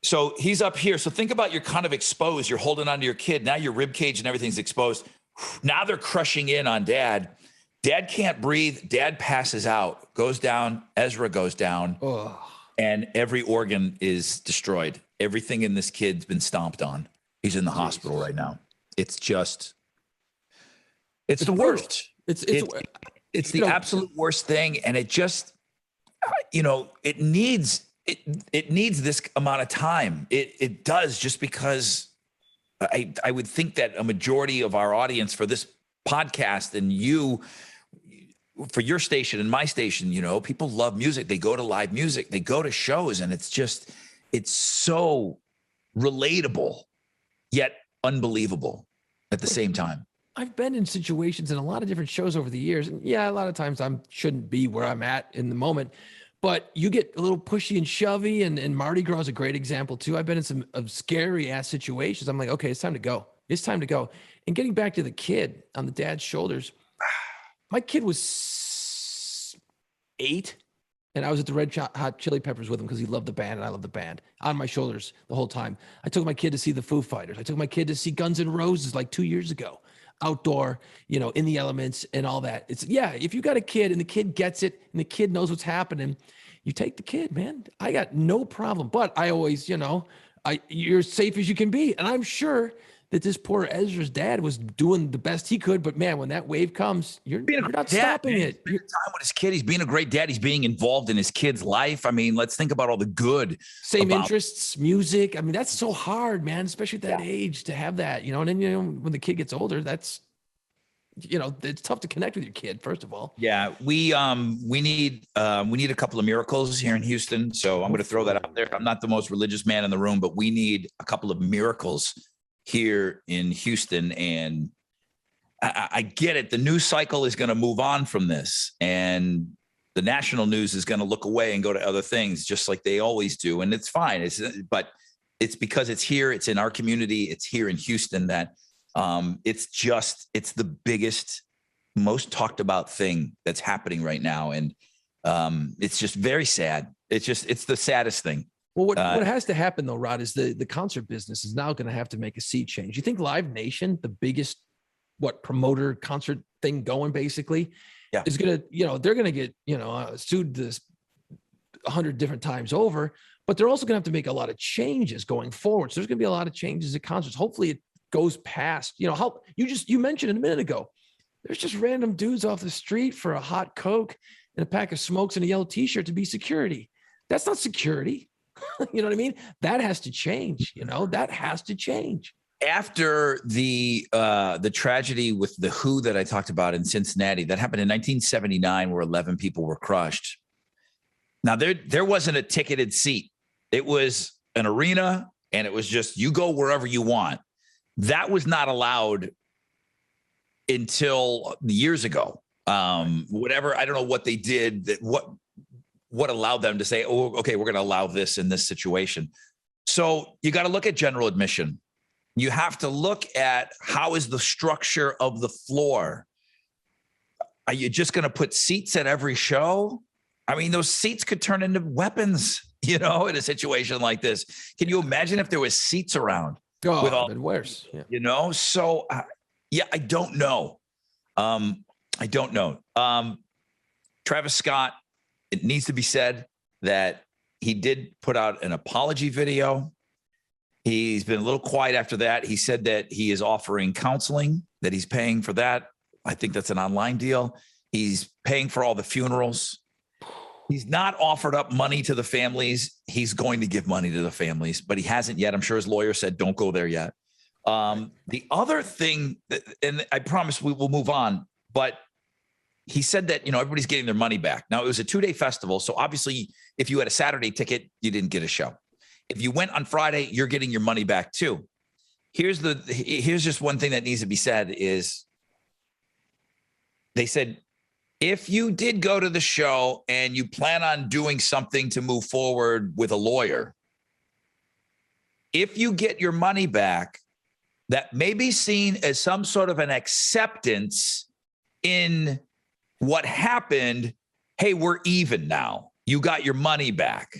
So he's up here. So think about, you're kind of exposed. You're holding onto your kid. Now your rib cage and everything's exposed. Now they're crushing in on dad. Dad can't breathe. Dad passes out, goes down. Ezra goes down. Oh. And every organ is destroyed. Everything in this kid's been stomped on. He's in the hospital right now. It's the worst. It's the absolute worst thing. And it just, you know, it needs this amount of time. It does, just because I would think that a majority of our audience for this podcast, and you, for your station and my station, you know, people love music. They go to live music, they go to shows, and it's so relatable, yet unbelievable at the same time. I've been in situations in a lot of different shows over the years. And yeah, a lot of times I shouldn't be where I'm at in the moment, but you get a little pushy and shovey, and Mardi Gras is a great example too. I've been in some scary ass situations. I'm like, okay, it's time to go. It's time to go. And getting back to the kid on the dad's shoulders, my kid was 8, and I was at the Red Hot Chili Peppers with him because he loved the band and I love the band, on my shoulders the whole time. I took my kid to see the Foo Fighters. I took my kid to see Guns N' Roses like 2 years ago, outdoor, you know, in the elements and all that. It's, yeah, if you got a kid and the kid gets it and the kid knows what's happening, you take the kid, man. I got no problem. But I always, you know, you're as safe as you can be. And I'm sure that this poor Ezra's dad was doing the best he could, but man, when that wave comes, you're not stopping it. He's time with his kid. He's being a great dad. He's being involved in his kid's life. I mean, let's think about all the good. Same interests, music. I mean, that's so hard, man, especially at that age to have that, you know. And then, you know, when the kid gets older, that's, you know, it's tough to connect with your kid, first of all. Yeah, we need a couple of miracles here in Houston. So I'm going to throw that out there. I'm not the most religious man in the room, but we need a couple of miracles here in Houston. And I get it. The news cycle is going to move on from this, and the national news is going to look away and go to other things, just like they always do. And it's fine. But it's because it's here. It's in our community. It's here in Houston that it's the biggest, most talked about thing that's happening right now. And it's just very sad. It's the saddest thing. Well, what has to happen though, Rod, is the concert business is now going to have to make a sea change. You think Live Nation, the biggest promoter concert thing going, basically, is going to, you know, they're going to get, you know, sued this 100 different times over, but they're also going to have to make a lot of changes going forward. So there's going to be a lot of changes at concerts. Hopefully it goes past, you know, how you mentioned it a minute ago. There's just random dudes off the street for a hot Coke and a pack of smokes and a yellow t-shirt to be security. That's not security. You know what I mean? That has to change. You know, that has to change. After the tragedy with the Who that I talked about in Cincinnati, that happened in 1979, where 11 people were crushed. Now there wasn't a ticketed seat. It was an arena, and it was just, you go wherever you want. That was not allowed until years ago. Whatever, I don't know what they did, what allowed them to say, oh, okay, we're going to allow this in this situation. So you got to look at general admission. You have to look at how is the structure of the floor. Are you just going to put seats at every show? I mean, those seats could turn into weapons, in a situation like this. Can you imagine if there was seats around? Oh, with all, been worse. Yeah. So I don't know. I don't know. Travis Scott, it needs to be said that he did put out an apology video. He's been a little quiet after that. He said that he is offering counseling, that he's paying for that. I think that's an online deal. He's paying for all the funerals. He's not offered up money to the families. He's going to give money to the families, but he hasn't yet. I'm sure his lawyer said, don't go there yet. The other thing, and I promise we will move on, but he said that, everybody's getting their money back. Now, it was a 2-day festival. So obviously, if you had a Saturday ticket, you didn't get a show. If you went on Friday, you're getting your money back too. Here's just one thing that needs to be said is they said, if you did go to the show and you plan on doing something to move forward with a lawyer, if you get your money back, that may be seen as some sort of an acceptance in what happened. Hey, we're even now. You got your money back.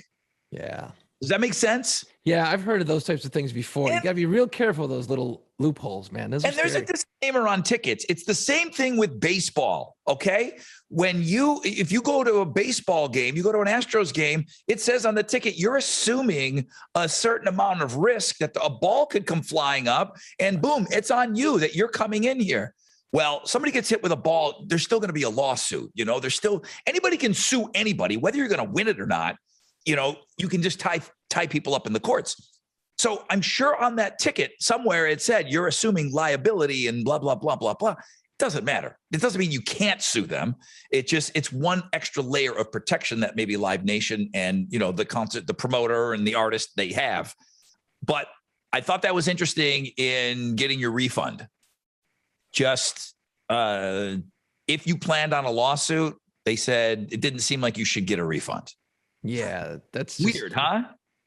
Yeah. Does that make sense? Yeah, I've heard of those types of things before. You got to be real careful of those little loopholes, man. There's a disclaimer on tickets. It's the same thing with baseball, okay? If you go to a baseball game, you go to an Astros game, it says on the ticket, you're assuming a certain amount of risk that a ball could come flying up and boom, it's on you that you're coming in here. Well, somebody gets hit with a ball, there's still going to be a lawsuit. There's still, anybody can sue anybody, whether you're going to win it or not. You can just tie people up in the courts. So I'm sure on that ticket somewhere it said you're assuming liability and blah, blah, blah, blah, blah. It doesn't matter. It doesn't mean you can't sue them. It's one extra layer of protection that maybe Live Nation and, the promoter and the artist, they have. But I thought that was interesting in getting your refund. Just if you planned on a lawsuit, they said it didn't seem like you should get a refund. Yeah, that's weird, huh?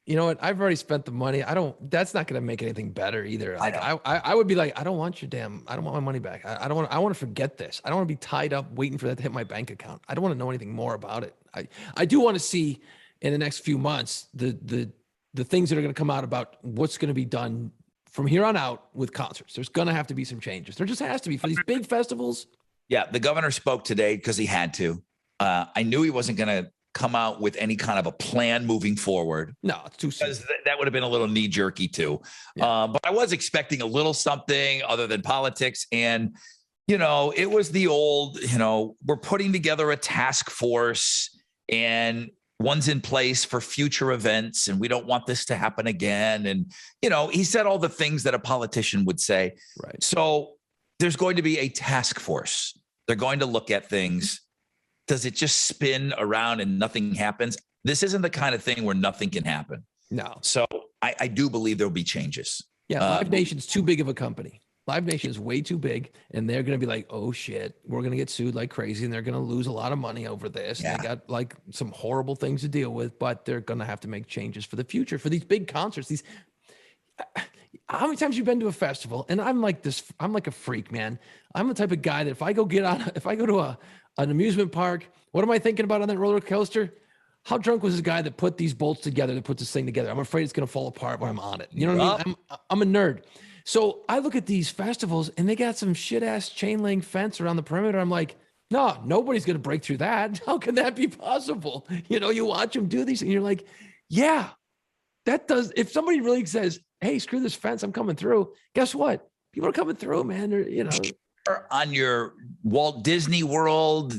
You know what? I've already spent the money. That's not going to make anything better either. Like, I would be like, I don't want my money back. I want to forget this. I don't want to be tied up waiting for that to hit my bank account. I don't want to know anything more about it. I do want to see in the next few months, the things that are going to come out about what's going to be done from here on out with concerts. There's going to have to be some changes. There just has to be for these big festivals. Yeah. The governor spoke today because he had to. I knew he wasn't going to come out with any kind of a plan moving forward. No, it's too soon. That would have been a little knee jerky too. Yeah. But I was expecting a little something other than politics. And, it was the old, we're putting together a task force and one's in place for future events. And we don't want this to happen again. And, he said all the things that a politician would say. Right. So there's going to be a task force. They're going to look at things. Does it just spin around and nothing happens? This isn't the kind of thing where nothing can happen. No. So I do believe there'll be changes. Yeah. Live Nation's too big of a company. Live Nation is way too big. And they're going to be like, oh shit, we're going to get sued like crazy. And they're going to lose a lot of money over this. Yeah. They got like some horrible things to deal with, but they're going to have to make changes for the future for these big concerts. How many times you've been to a festival? And I'm like a freak, man. I'm the type of guy that if I go to an amusement park, what am I thinking about on that roller coaster? How drunk was this guy that put these bolts together, that put this thing together? I'm afraid it's going to fall apart when I'm on it. You know what I mean? I'm a nerd. So I look at these festivals and they got some shit ass chain link fence around the perimeter. I'm like, no, nobody's going to break through that. How can that be possible? You watch them do these and you're like, yeah, that does. If somebody really says, hey, screw this fence, I'm coming through. Guess what? People are coming through, man. On your Walt Disney World,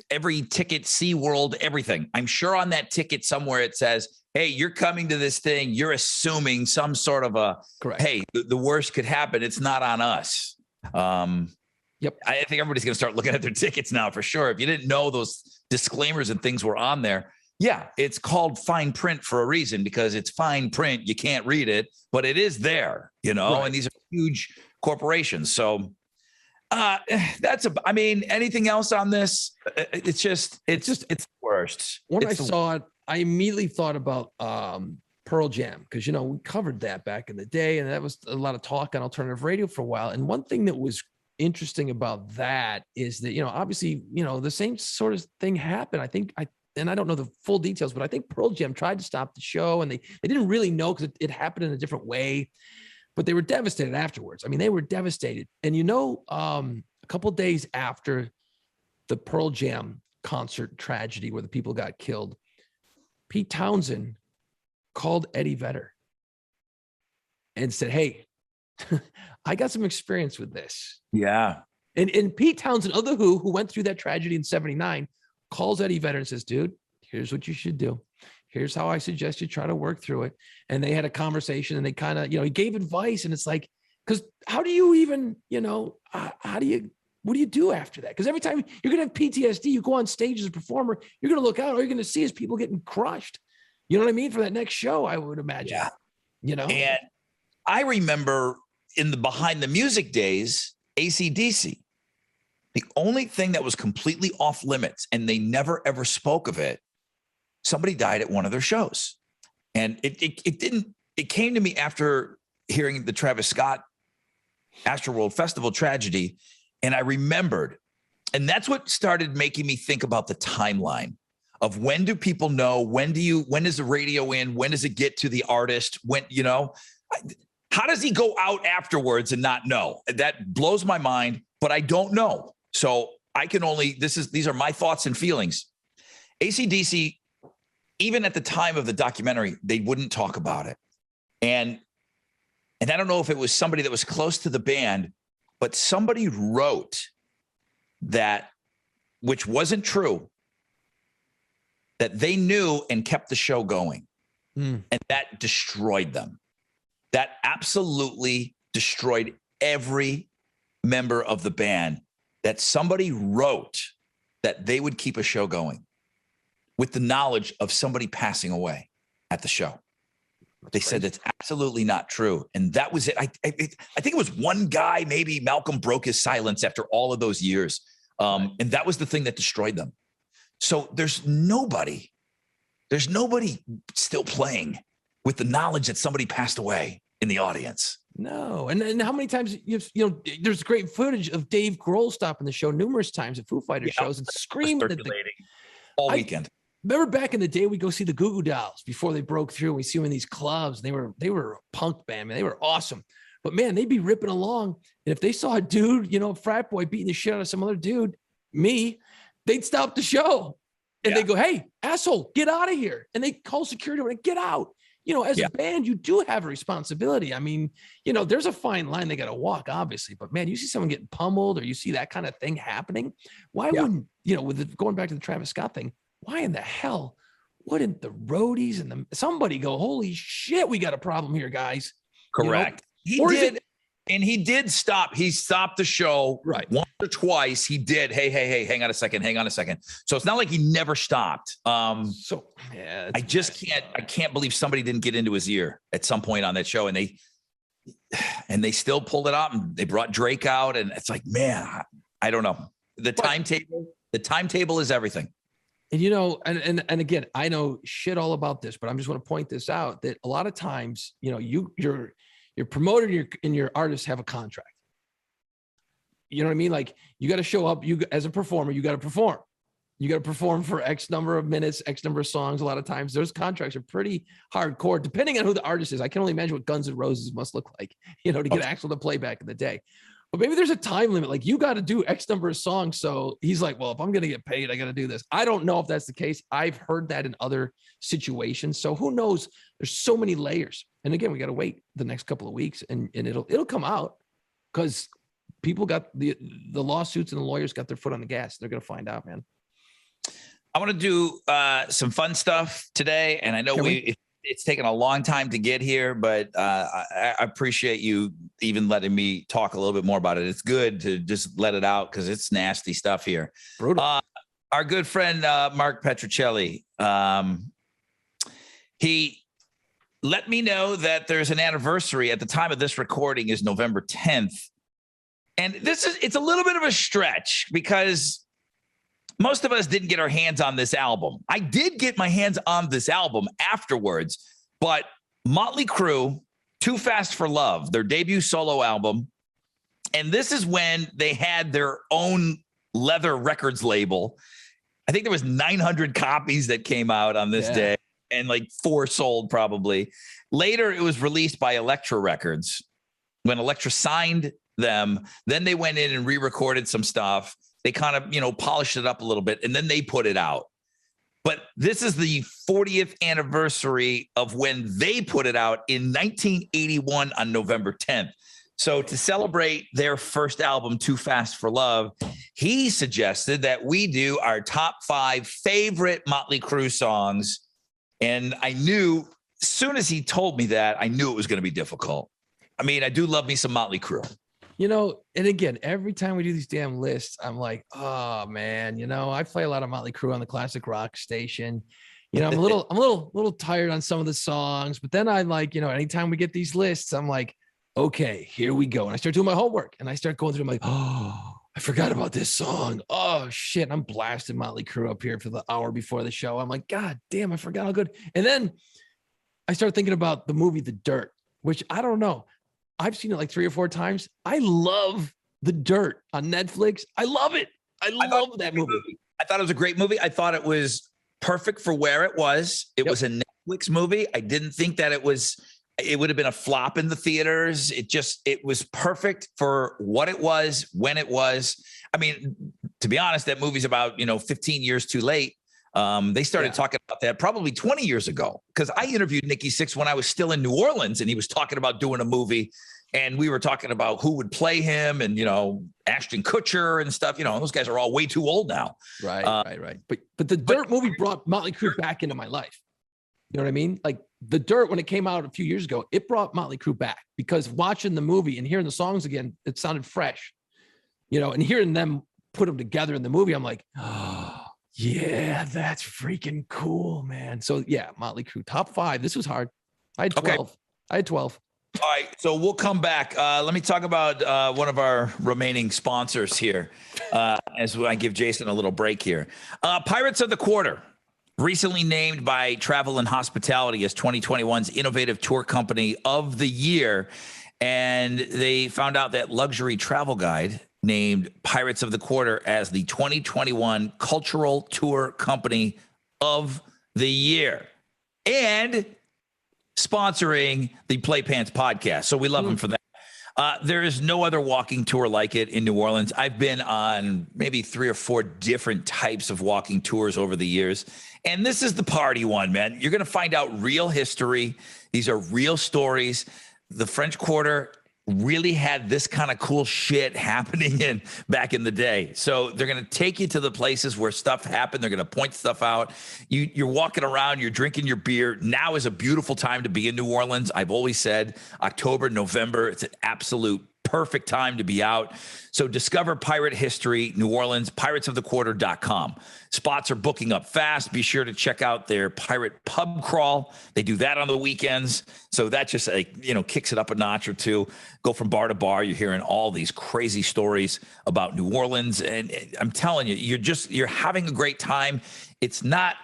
every ticket, SeaWorld, everything. I'm sure on that ticket somewhere it says, hey, you're coming to this thing. You're assuming some sort of correct. Hey, the worst could happen. It's not on us. Yep. I think everybody's going to start looking at their tickets now for sure. If you didn't know those disclaimers and things were on there, yeah, it's called fine print for a reason because it's fine print. You can't read it, but it is there, right. And these are huge corporations. So anything else on this? It's the worst. When I saw it, I immediately thought about Pearl Jam because, we covered that back in the day. And that was a lot of talk on alternative radio for a while. And one thing that was interesting about that is that, obviously, the same sort of thing happened. I think and I don't know the full details, but I think Pearl Jam tried to stop the show, and they didn't really know because it happened in a different way, but they were devastated afterwards. I mean, they were devastated. And a couple of days after the Pearl Jam concert tragedy where the people got killed, Pete Townsend called Eddie Vedder and said, "Hey, I got some experience with this." Yeah. And Pete Townsend of The who went through that tragedy in 79, calls Eddie Vedder and says, "Dude, here's what you should do. Here's how I suggest you try to work through it." And they had a conversation, and they kind of, he gave advice. And it's like, because how do you even, what do you do after that? Because every time you're going to have PTSD, you go on stage as a performer, you're going to look out, all you're going to see is people getting crushed. You know what I mean? For that next show, I would imagine. Yeah. And I remember in the behind the music days, AC/DC, the only thing that was completely off limits, and they never ever spoke of it, somebody died at one of their shows. And it came to me after hearing the Travis Scott Astroworld Festival tragedy. And I remembered, and that's what started making me think about the timeline of when do people know? When is the radio in? When does it get to the artist? How does he go out afterwards and not know? That blows my mind, but I don't know. So I can only, these are my thoughts and feelings. AC/DC, even at the time of the documentary, they wouldn't talk about it. And I don't know if it was somebody that was close to the band, but somebody wrote that, which wasn't true, that they knew and kept the show going. And that destroyed them. That absolutely destroyed every member of the band, that somebody wrote that they would keep a show going with the knowledge of somebody passing away at the show. They said that's absolutely not true. And that was it. I think it was one guy, maybe Malcolm, broke his silence after all of those years. And that was the thing that destroyed them. So there's nobody still playing with the knowledge that somebody passed away in the audience. No. And how many times there's great footage of Dave Grohl stopping the show numerous times at Foo Fighters shows and screaming all weekend. Remember back in the day, we go see the Goo Goo Dolls before they broke through. We see them in these clubs. They were a punk band, man. They were awesome. But man, they'd be ripping along. And if they saw a dude, a frat boy beating the shit out of some other dude, they'd stop the show. And they go, "Hey, asshole, get out of here." And they call security and get out. As a band, you do have a responsibility. I mean, there's a fine line they got to walk, obviously. But man, you see someone getting pummeled or you see that kind of thing happening. Why wouldn't, going back to the Travis Scott thing, why in the hell wouldn't the roadies and somebody go, "Holy shit, we got a problem here, guys"? Correct. He did. And he did stop. He stopped the show once or twice. He did. Hey, hang on a second. So it's not like he never stopped. I can't believe somebody didn't get into his ear at some point on that show. And they still pulled it out, and they brought Drake out. And it's like, man, I don't know. The timetable is everything. And, and again, I know shit all about this, but I'm just want to point this out that a lot of times, your promoter and your artist have a contract. You know what I mean? Like, you got to show up, as a performer, you got to perform. You got to perform for X number of minutes, X number of songs. A lot of times those contracts are pretty hardcore, depending on who the artist is. I can only imagine what Guns N' Roses must look like, to get Axl to play back in the day. But maybe there's a time limit. Like, you got to do X number of songs. So he's like, well, if I'm going to get paid, I got to do this. I don't know if that's the case. I've heard that in other situations. So who knows? There's so many layers. And again, we got to wait the next couple of weeks, and it'll come out, because people got the lawsuits and the lawyers got their foot on the gas. They're going to find out, man. I want to do some fun stuff today. And I know it's taken a long time to get here, but I appreciate you even letting me talk a little bit more about it. It's good to just let it out, because it's nasty stuff here. Brutal. Our good friend, Mark Petrocelli, he let me know that there's an anniversary. At the time of this recording is November 10th. And it's a little bit of a stretch, because most of us didn't get our hands on this album. I did get my hands on this album afterwards, but Motley Crue, Too Fast for Love, their debut solo album. And this is when they had their own Leather Records label. I think there was 900 copies that came out on this day, and like 4 sold probably. Later, it was released by Elektra Records. When Elektra signed them, then they went in and re-recorded some stuff. They kind of, polished it up a little bit, and then they put it out. But this is the 40th anniversary of when they put it out in 1981 on November 10th. So to celebrate their first album, Too Fast for Love, he suggested that we do our top 5 favorite Motley Crue songs. And I knew, as soon as he told me that, I knew it was going to be difficult. I mean, I do love me some Motley Crue. And again, every time we do these damn lists, I'm like, oh man, I play a lot of Motley Crue on the classic rock station. I'm a little tired on some of the songs, but then I like, anytime we get these lists, I'm like, okay, here we go. And I start doing my homework and I start going through, I'm like, oh, I forgot about this song. Oh shit. I'm blasting Motley Crue up here for the hour before the show. I'm like, God damn, I forgot how good. And then I start thinking about the movie, The Dirt, which I don't know. I've seen it like 3 or 4 times. I love The Dirt on Netflix. I love it. I love that movie. I thought it was a great movie. I thought it was perfect for where it was. It was a Netflix movie. I didn't think that it would have been a flop in the theaters. It was perfect for what it was, when it was. I mean, to be honest, that movie's about, 15 years too late. They started talking about that probably 20 years ago, because I interviewed Nikki Sixx when I was still in New Orleans, and he was talking about doing a movie, and we were talking about who would play him, and Ashton Kutcher and stuff. Those guys are all way too old now. Right. But the Dirt movie brought Motley Crue back into my life. You know what I mean? Like The Dirt, when it came out a few years ago, it brought Motley Crue back, because watching the movie and hearing the songs again, it sounded fresh. And hearing them put them together in the movie, I'm like, oh. Yeah, that's freaking cool, man. So yeah, Motley Crue, top 5. This was hard. I had 12. Okay. I had 12. All right, so we'll come back. Let me talk about one of our remaining sponsors here, as I give Jason a little break here. Pirates of the Quarter, recently named by Travel and Hospitality as 2021's Innovative Tour Company of the Year. And they found out that Luxury Travel Guide named Pirates of the Quarter as the 2021 Cultural Tour Company of the Year, and sponsoring the Play Pants podcast. So we love them for that. There is no other walking tour like it in New Orleans. I've been on maybe 3 or 4 different types of walking tours over the years, and this is the party one, man. You're going to find out real history. These are real stories. The French Quarter really had this kind of cool shit happening back in the day. So they're going to take you to the places where stuff happened. They're going to point stuff out. You're walking around, you're drinking your beer. Now is a beautiful time to be in New Orleans. I've always said October, November, it's an absolute perfect time to be out. So discover pirate history, New Orleans, piratesofthequarter.com. Spots are booking up fast. Be sure to check out their pirate pub crawl. They do that on the weekends. So that just kicks it up a notch or two. Go from bar to bar. You're hearing all these crazy stories about New Orleans. And I'm telling you, you're having a great time. It's not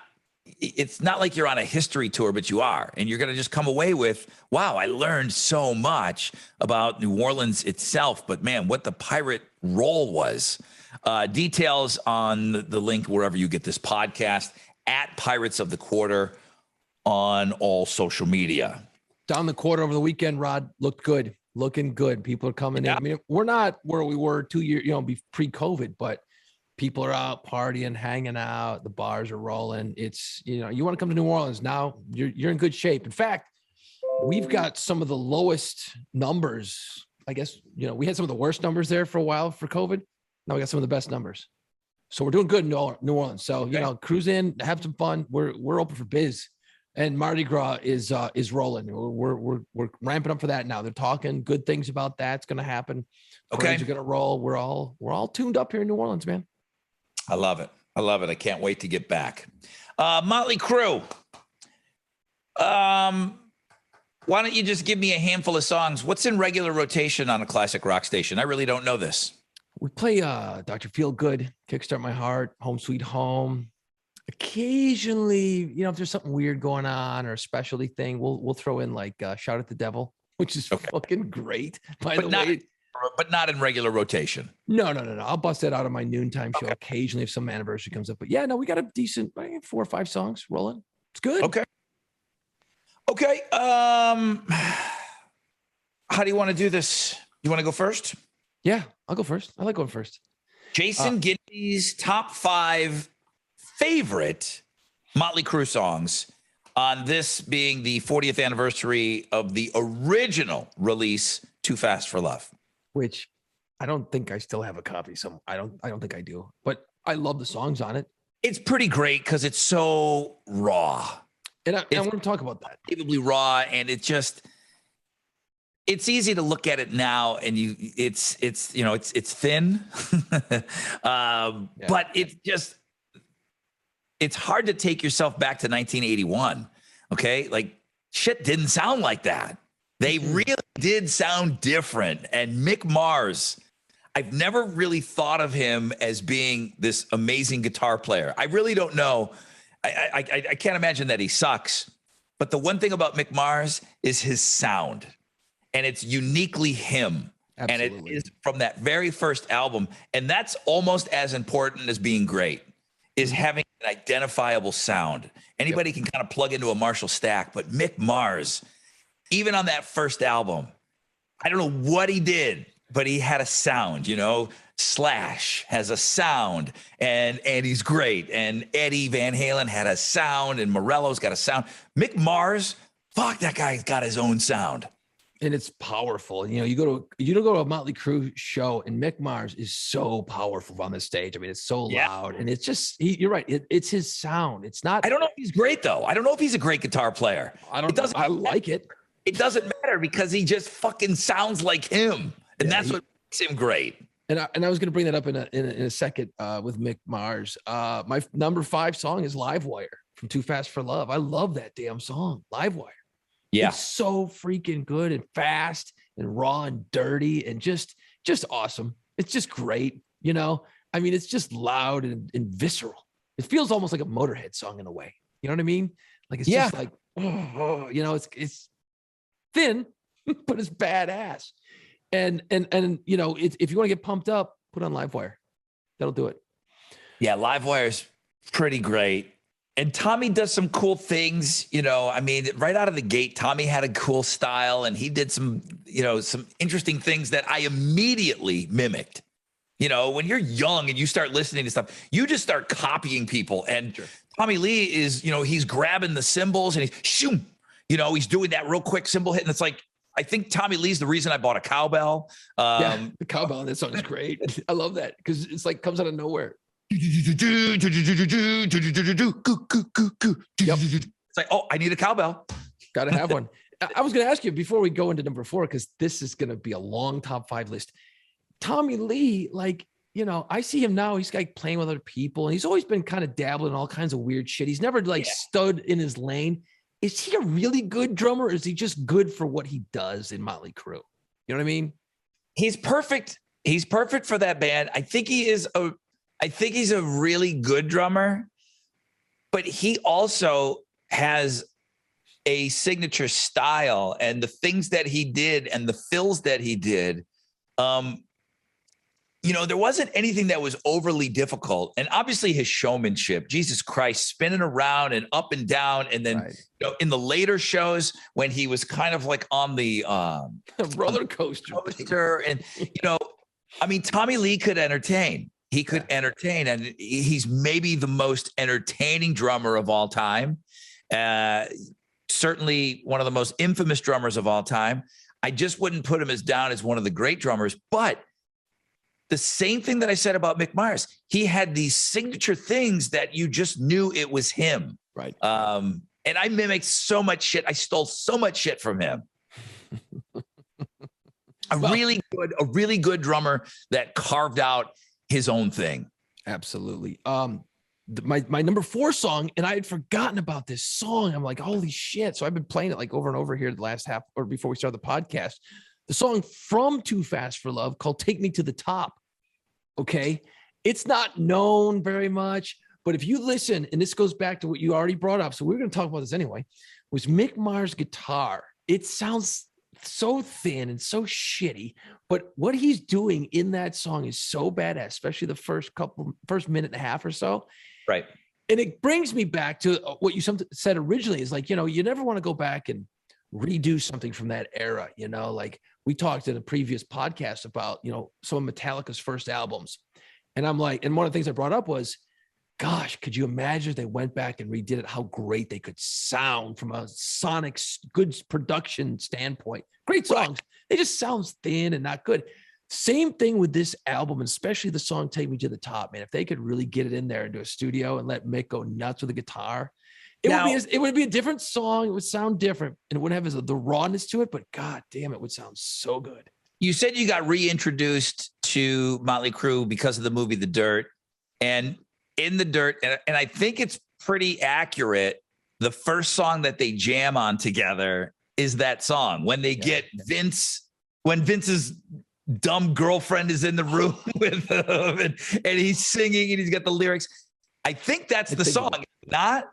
like you're on a history tour, but you are. And you're going to just come away with, wow, I learned so much about New Orleans itself. But man, what the pirate role was. Details on the link wherever you get this podcast, at Pirates of the Quarter on all social media. Down the quarter over the weekend, Rod, looked good. Looking good. People are coming in. I mean, we're not where we were 2 years, pre-COVID, but people are out partying, hanging out. The bars are rolling. It's, you want to come to New Orleans now, you're in good shape. In fact, we've got some of the lowest numbers. I guess, we had some of the worst numbers there for a while for COVID. Now we got some of the best numbers. So we're doing good in New Orleans. So, cruise in, have some fun. We're open for biz. And Mardi Gras is rolling. We're ramping up for that now. They're talking good things about that. It's going to happen. Parades are going to roll. We're all tuned up here in New Orleans, man. I love it. I can't wait to get back. Motley Crue. Why don't you just give me a handful of songs? What's in regular rotation on a classic rock station? I really don't know this. We play Dr. Feelgood, Kickstart My Heart, Home Sweet Home. Occasionally, if there's something weird going on or a specialty thing, we'll throw in like Shout at the Devil, which is fucking great, by the way. but not in regular rotation. No. I'll bust that out of my noontime show occasionally if some anniversary comes up. But yeah, no, we got a decent 4 or 5 songs rolling. It's good. Okay. How do you want to do this? You want to go first? Yeah, I'll go first. I like going first. Jason Ginty's top 5 favorite Motley Crue songs on this being the 40th anniversary of the original release, Too Fast for Love. Which I don't think I still have a copy. I don't think I do, but I love the songs on it. It's pretty great because it's so raw. And I want to talk about that. Unbelievably raw, and it's easy to look at it now, and it's thin, but it's hard to take yourself back to 1981. Okay, like shit didn't sound like that. They really did sound different. And Mick Mars, I've never really thought of him as being this amazing guitar player. I really don't know. I can't imagine that he sucks. But the one thing about Mick Mars is his sound, and it's uniquely him. Absolutely. And it is from that very first album. And that's almost as important as being great, is having an identifiable sound. Anybody can kind of plug into a Marshall stack, but Mick Mars, even on that first album, I don't know what he did, but he had a sound. Slash has a sound, and he's great. And Eddie Van Halen had a sound, and Morello's got a sound. Mick Mars, fuck, that guy's got his own sound. And it's powerful. You go to a Motley Crue show, and Mick Mars is so powerful on the stage. I mean, it's so loud, and it's just you're right. It's his sound. It's not. I don't know if he's great though. I don't know if he's a great guitar player. I like it. It doesn't matter because he just fucking sounds like him, and that's what makes him great. And I was going to bring that up in a second with Mick Mars. My number 5 song is Livewire from Too Fast for Love. I love that damn song, Livewire. Yeah. It's so freaking good and fast and raw and dirty and just awesome. It's just great. I mean, it's just loud and visceral. It feels almost like a Motorhead song in a way. You know what I mean? Like, it's just like, it's thin, but it's badass. And if you want to get pumped up, put on Livewire. That'll do it. Yeah, Livewire's pretty great. And Tommy does some cool things, I mean, right out of the gate, Tommy had a cool style, and he did some interesting things that I immediately mimicked. When you're young and you start listening to stuff, you just start copying people. And sure. Tommy Lee is, he's grabbing the cymbals and he's shoom, he's doing that real quick cymbal hit. And it's like, I think Tommy Lee's the reason I bought a cowbell. The cowbell in that song is great. I love that because it's like comes out of nowhere. It's like, oh, I need a cowbell. Gotta have one. I was going to ask you before we go into number 4, because this is going to be a long top 5 list. Tommy Lee, I see him now. He's like playing with other people, and he's always been kind of dabbling in all kinds of weird shit. He's never stood in his lane. Is he a really good drummer, or is he just good for what he does in Motley Crue? You know what I mean? He's perfect. He's perfect for that band. I think he's a really good drummer, but he also has a signature style, and the things that he did and the fills that he did. There wasn't anything that was overly difficult. And obviously his showmanship, Jesus Christ, spinning around and up and down. And then, in the later shows when he was kind of like on the roller coaster. And, Tommy Lee could entertain. He could entertain, and he's maybe the most entertaining drummer of all time. Certainly one of the most infamous drummers of all time. I just wouldn't put him down as one of the great drummers, but the same thing that I said about Mick Mars, he had these signature things that you just knew it was him. Right. And I mimicked so much shit. I stole so much shit from him. A really good drummer that carved out his own thing. Absolutely. My number 4 song, and I had forgotten about this song. I'm like, holy shit. So I've been playing it like over and over here the last half or before we started the podcast. The song from Too Fast for Love called Take Me to the Top. Okay. It's not known very much, but if you listen, and this goes back to what you already brought up, so we're going to talk about this anyway, was Mick Mars' guitar. It sounds so thin and so shitty, but what he's doing in that song is so badass, especially the first minute and a half or so. Right. And it brings me back to what you said originally is like, you never want to go back and redo something from that era, like we talked in a previous podcast about, some of Metallica's first albums. And I'm like, and one of the things I brought up was, gosh, could you imagine if they went back and redid it, how great they could sound from a sonic good production standpoint. Great songs. Right. They just sound thin and not good. Same thing with this album, especially the song Take Me to the Top, man. If they could really get it in there into a studio and let Mick go nuts with the guitar, it would be a different song. It would sound different and it wouldn't have the rawness to it, but God damn, it would sound so good. You said you got reintroduced to Motley Crue because of the movie The Dirt, and in The Dirt, and I think it's pretty accurate, the first song that they jam on together is that song. When they get Vince, when Vince's dumb girlfriend is in the room with him and he's singing and he's got the lyrics. I think that's the song. Not?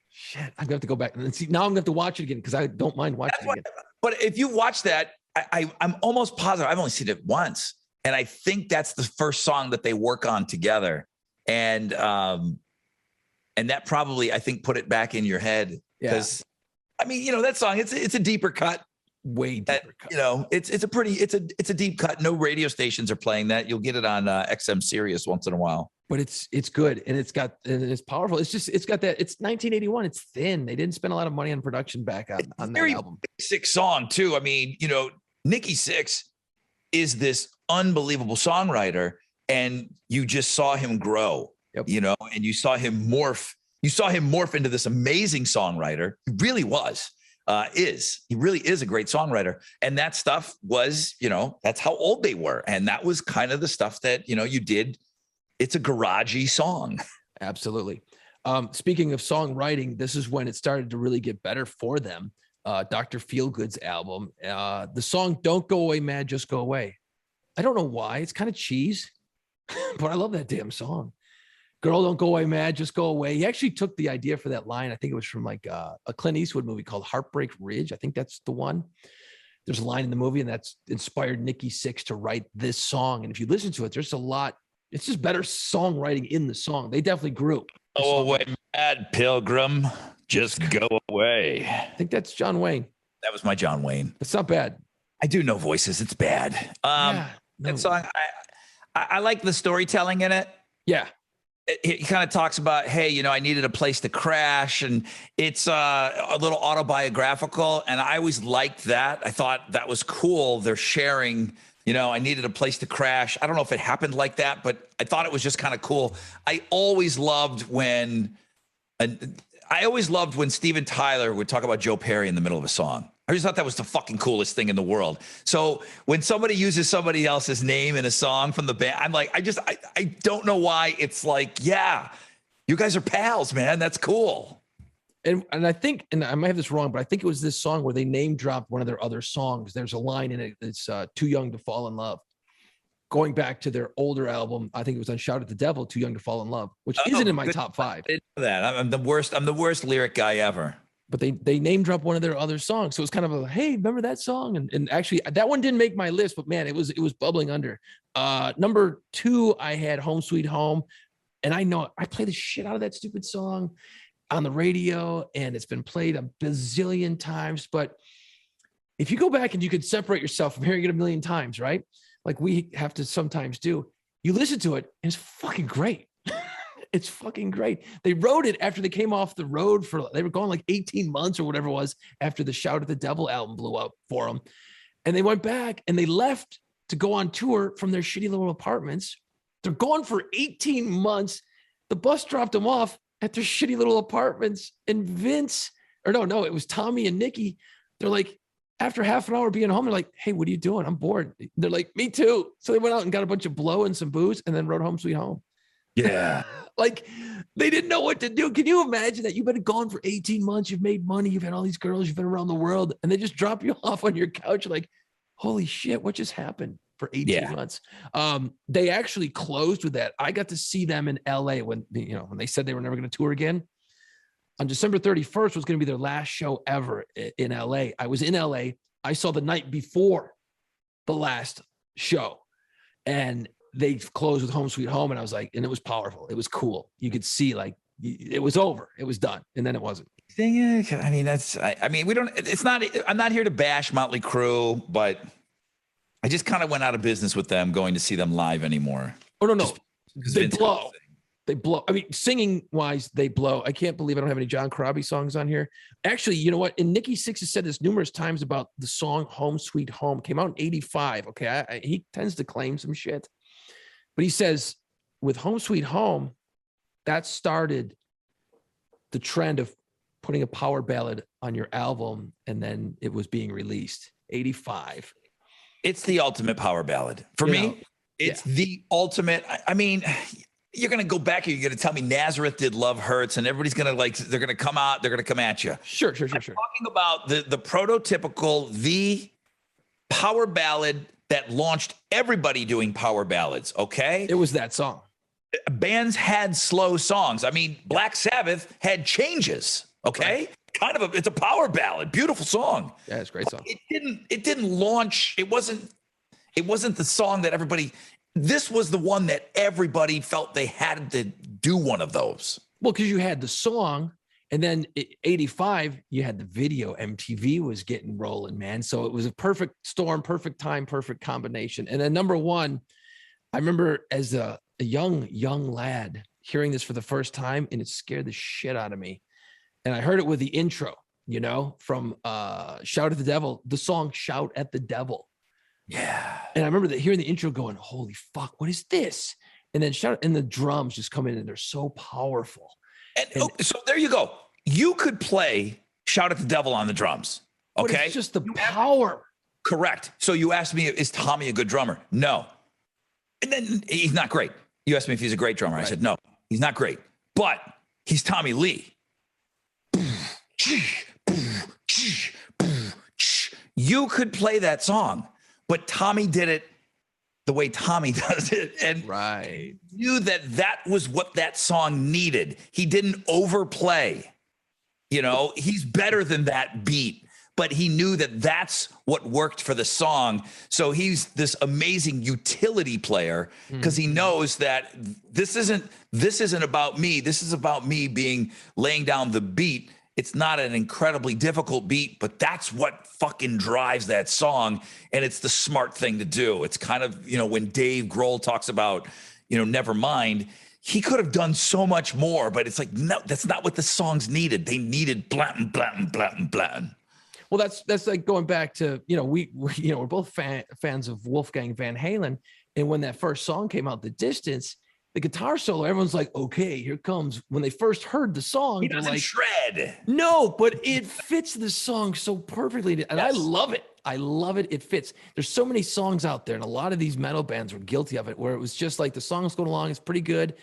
Shit, I'm going to have to go back and see. Now I'm going to have to watch it again because I don't mind watching it again. But if you watch that, I'm almost positive. I've only seen it once. And I think that's the first song that they work on together. And that probably, I think, put it back in your head. Because, I mean, that song, it's a deeper cut. Way deeper cut. It's a deep cut. No radio stations are playing that. You'll get it on XM Sirius once in a while. But it's good and it's powerful. It's got that. It's 1981. It's thin. They didn't spend a lot of money on production back on that album. Basic song too. I mean, Nikki Sixx is this unbelievable songwriter, and you just saw him grow. Yep. And you saw him morph. You saw him morph into this amazing songwriter. He really was. He really is a great songwriter. And that stuff was, that's how old they were. And that was kind of the stuff that, you did. It's a garagey song. Absolutely. Speaking of songwriting, this is when it started to really get better for them. Dr. Feelgood's album, the song Don't Go Away, Mad, Just Go Away. I don't know why. It's kind of cheese, but I love that damn song. Girl, don't go away, mad, just go away. He actually took the idea for that line. I think it was from like a Clint Eastwood movie called Heartbreak Ridge. I think that's the one. There's a line in the movie, and that's inspired Nikki Sixx to write this song. And if you listen to it, there's a lot. It's just better songwriting in the song. They definitely grew. Go away, mad pilgrim, just go away. I think that's John Wayne. That was my John Wayne. It's not bad. I do know voices. It's bad. That song, I like the storytelling in it. Yeah. He kind of talks about, hey, I needed a place to crash, and it's a little autobiographical. And I always liked that. I thought that was cool. They're sharing, I needed a place to crash. I don't know if it happened like that, but I thought it was just kind of cool. I always loved when Steven Tyler would talk about Joe Perry in the middle of a song. I just thought that was the fucking coolest thing in the world. So when somebody uses somebody else's name in a song from the band, I'm like, I don't know why. It's like, yeah, you guys are pals, man. That's cool. And I think, and I might have this wrong, but I think it was this song where they name dropped one of their other songs. There's a line in it that's Too Young to Fall in Love. Going back to their older album, I think it was on Shout at the Devil, Too Young to Fall in Love, which isn't in my top 5. I didn't know that. I'm the worst lyric guy ever. But they name drop one of their other songs. So it's kind of a, hey, remember that song? And actually that one didn't make my list, but man, it was bubbling under. Number 2, I had Home Sweet Home. And I know I play the shit out of that stupid song on the radio, and it's been played a bazillion times. But if you go back and you could separate yourself from hearing it a million times, right? Like we have to sometimes do, you listen to it and it's fucking great. It's fucking great. They wrote it after they came off the road they were gone like 18 months or whatever it was after the Shout at the Devil album blew up for them. And they went back and they left to go on tour from their shitty little apartments. They're gone for 18 months. The bus dropped them off at their shitty little apartments. And it was Tommy and Nikki. They're like, after half an hour being home, they're like, hey, what are you doing? I'm bored. They're like, me too. So they went out and got a bunch of blow and some booze and then wrote Home Sweet Home. Yeah. Like they didn't know what to do. Can you imagine that? You've been gone for 18 months. You've made money. You've had all these girls. You've been around the world, and they just drop you off on your couch. You're like, holy shit, what just happened for 18 months? They actually closed with that. I got to see them in LA when they said they were never going to tour again. On December 31st was going to be their last show ever in LA. I was in LA. I saw the night before the last show, and they closed with Home Sweet Home, and I was like, and it was powerful. It was cool. You could see like it was over. It was done, and then it wasn't. Thing is, I mean, we don't. It's not. I'm not here to bash Motley Crue, but I just kind of went out of business with them going to see them live anymore. Oh no, they Vince blow. They blow. I mean, singing wise, they blow. I can't believe I don't have any John Corabi songs on here. Actually, you know what? And Nikki Sixx has said this numerous times about the song "Home Sweet Home." Came out in '85. Okay, he tends to claim some shit, but he says with "Home Sweet Home," that started the trend of putting a power ballad on your album, and then it was being released. '85. It's the ultimate power ballad for me. It's the ultimate. I mean, you're going to go back and you're going to tell me Nazareth did Love Hurts, and everybody's going to they're going to come out, they're going to come at you. Sure. I'm talking about the prototypical, the power ballad that launched everybody doing power ballads. Okay. It was that song. Bands had slow songs. I mean, Black Sabbath had Changes. Okay. Right. It's a power ballad. Beautiful song. Yeah, it's a great song. It didn't launch. It wasn't the song that everybody, this was the one that everybody felt they had to do one of those. Well, because you had the song, and then 85, you had the video. MTV was getting rolling, man. So it was a perfect storm, perfect time, perfect combination. And then number one, I remember as a young lad hearing this for the first time, and it scared the shit out of me. And I heard it with the intro, from Shout at the Devil, the song Shout at the Devil. Yeah. And I remember hearing the intro going, holy fuck, what is this? And then and the drums just come in and they're so powerful. And so there you go. You could play Shout at the Devil on the drums. Okay. It's just the power. Correct. So you asked me, is Tommy a good drummer? No. And then he's not great. You asked me if he's a great drummer. Right. I said, no, he's not great, but he's Tommy Lee. You could play that song, but Tommy did it the way Tommy does it. And knew that was what that song needed. He didn't overplay. He's better than that beat, but he knew that that's what worked for the song. So he's this amazing utility player because he knows that this isn't about me. This is about me laying down the beat. It's not an incredibly difficult beat, but that's what fucking drives that song. And it's the smart thing to do. It's kind of, when Dave Grohl talks about, Nevermind, he could have done so much more, but it's like, no, that's not what the songs needed. They needed blattin, blattin, blattin, blattin. Well, that's like going back to, we're both fans of Wolfgang Van Halen. And when that first song came out, The Distance, the guitar solo, everyone's like, okay, here comes. When they first heard the song, he doesn't shred. No, but it fits the song so perfectly. And I love it. It fits. There's so many songs out there, and a lot of these metal bands were guilty of it, where it was just like the song's going along, it's pretty good,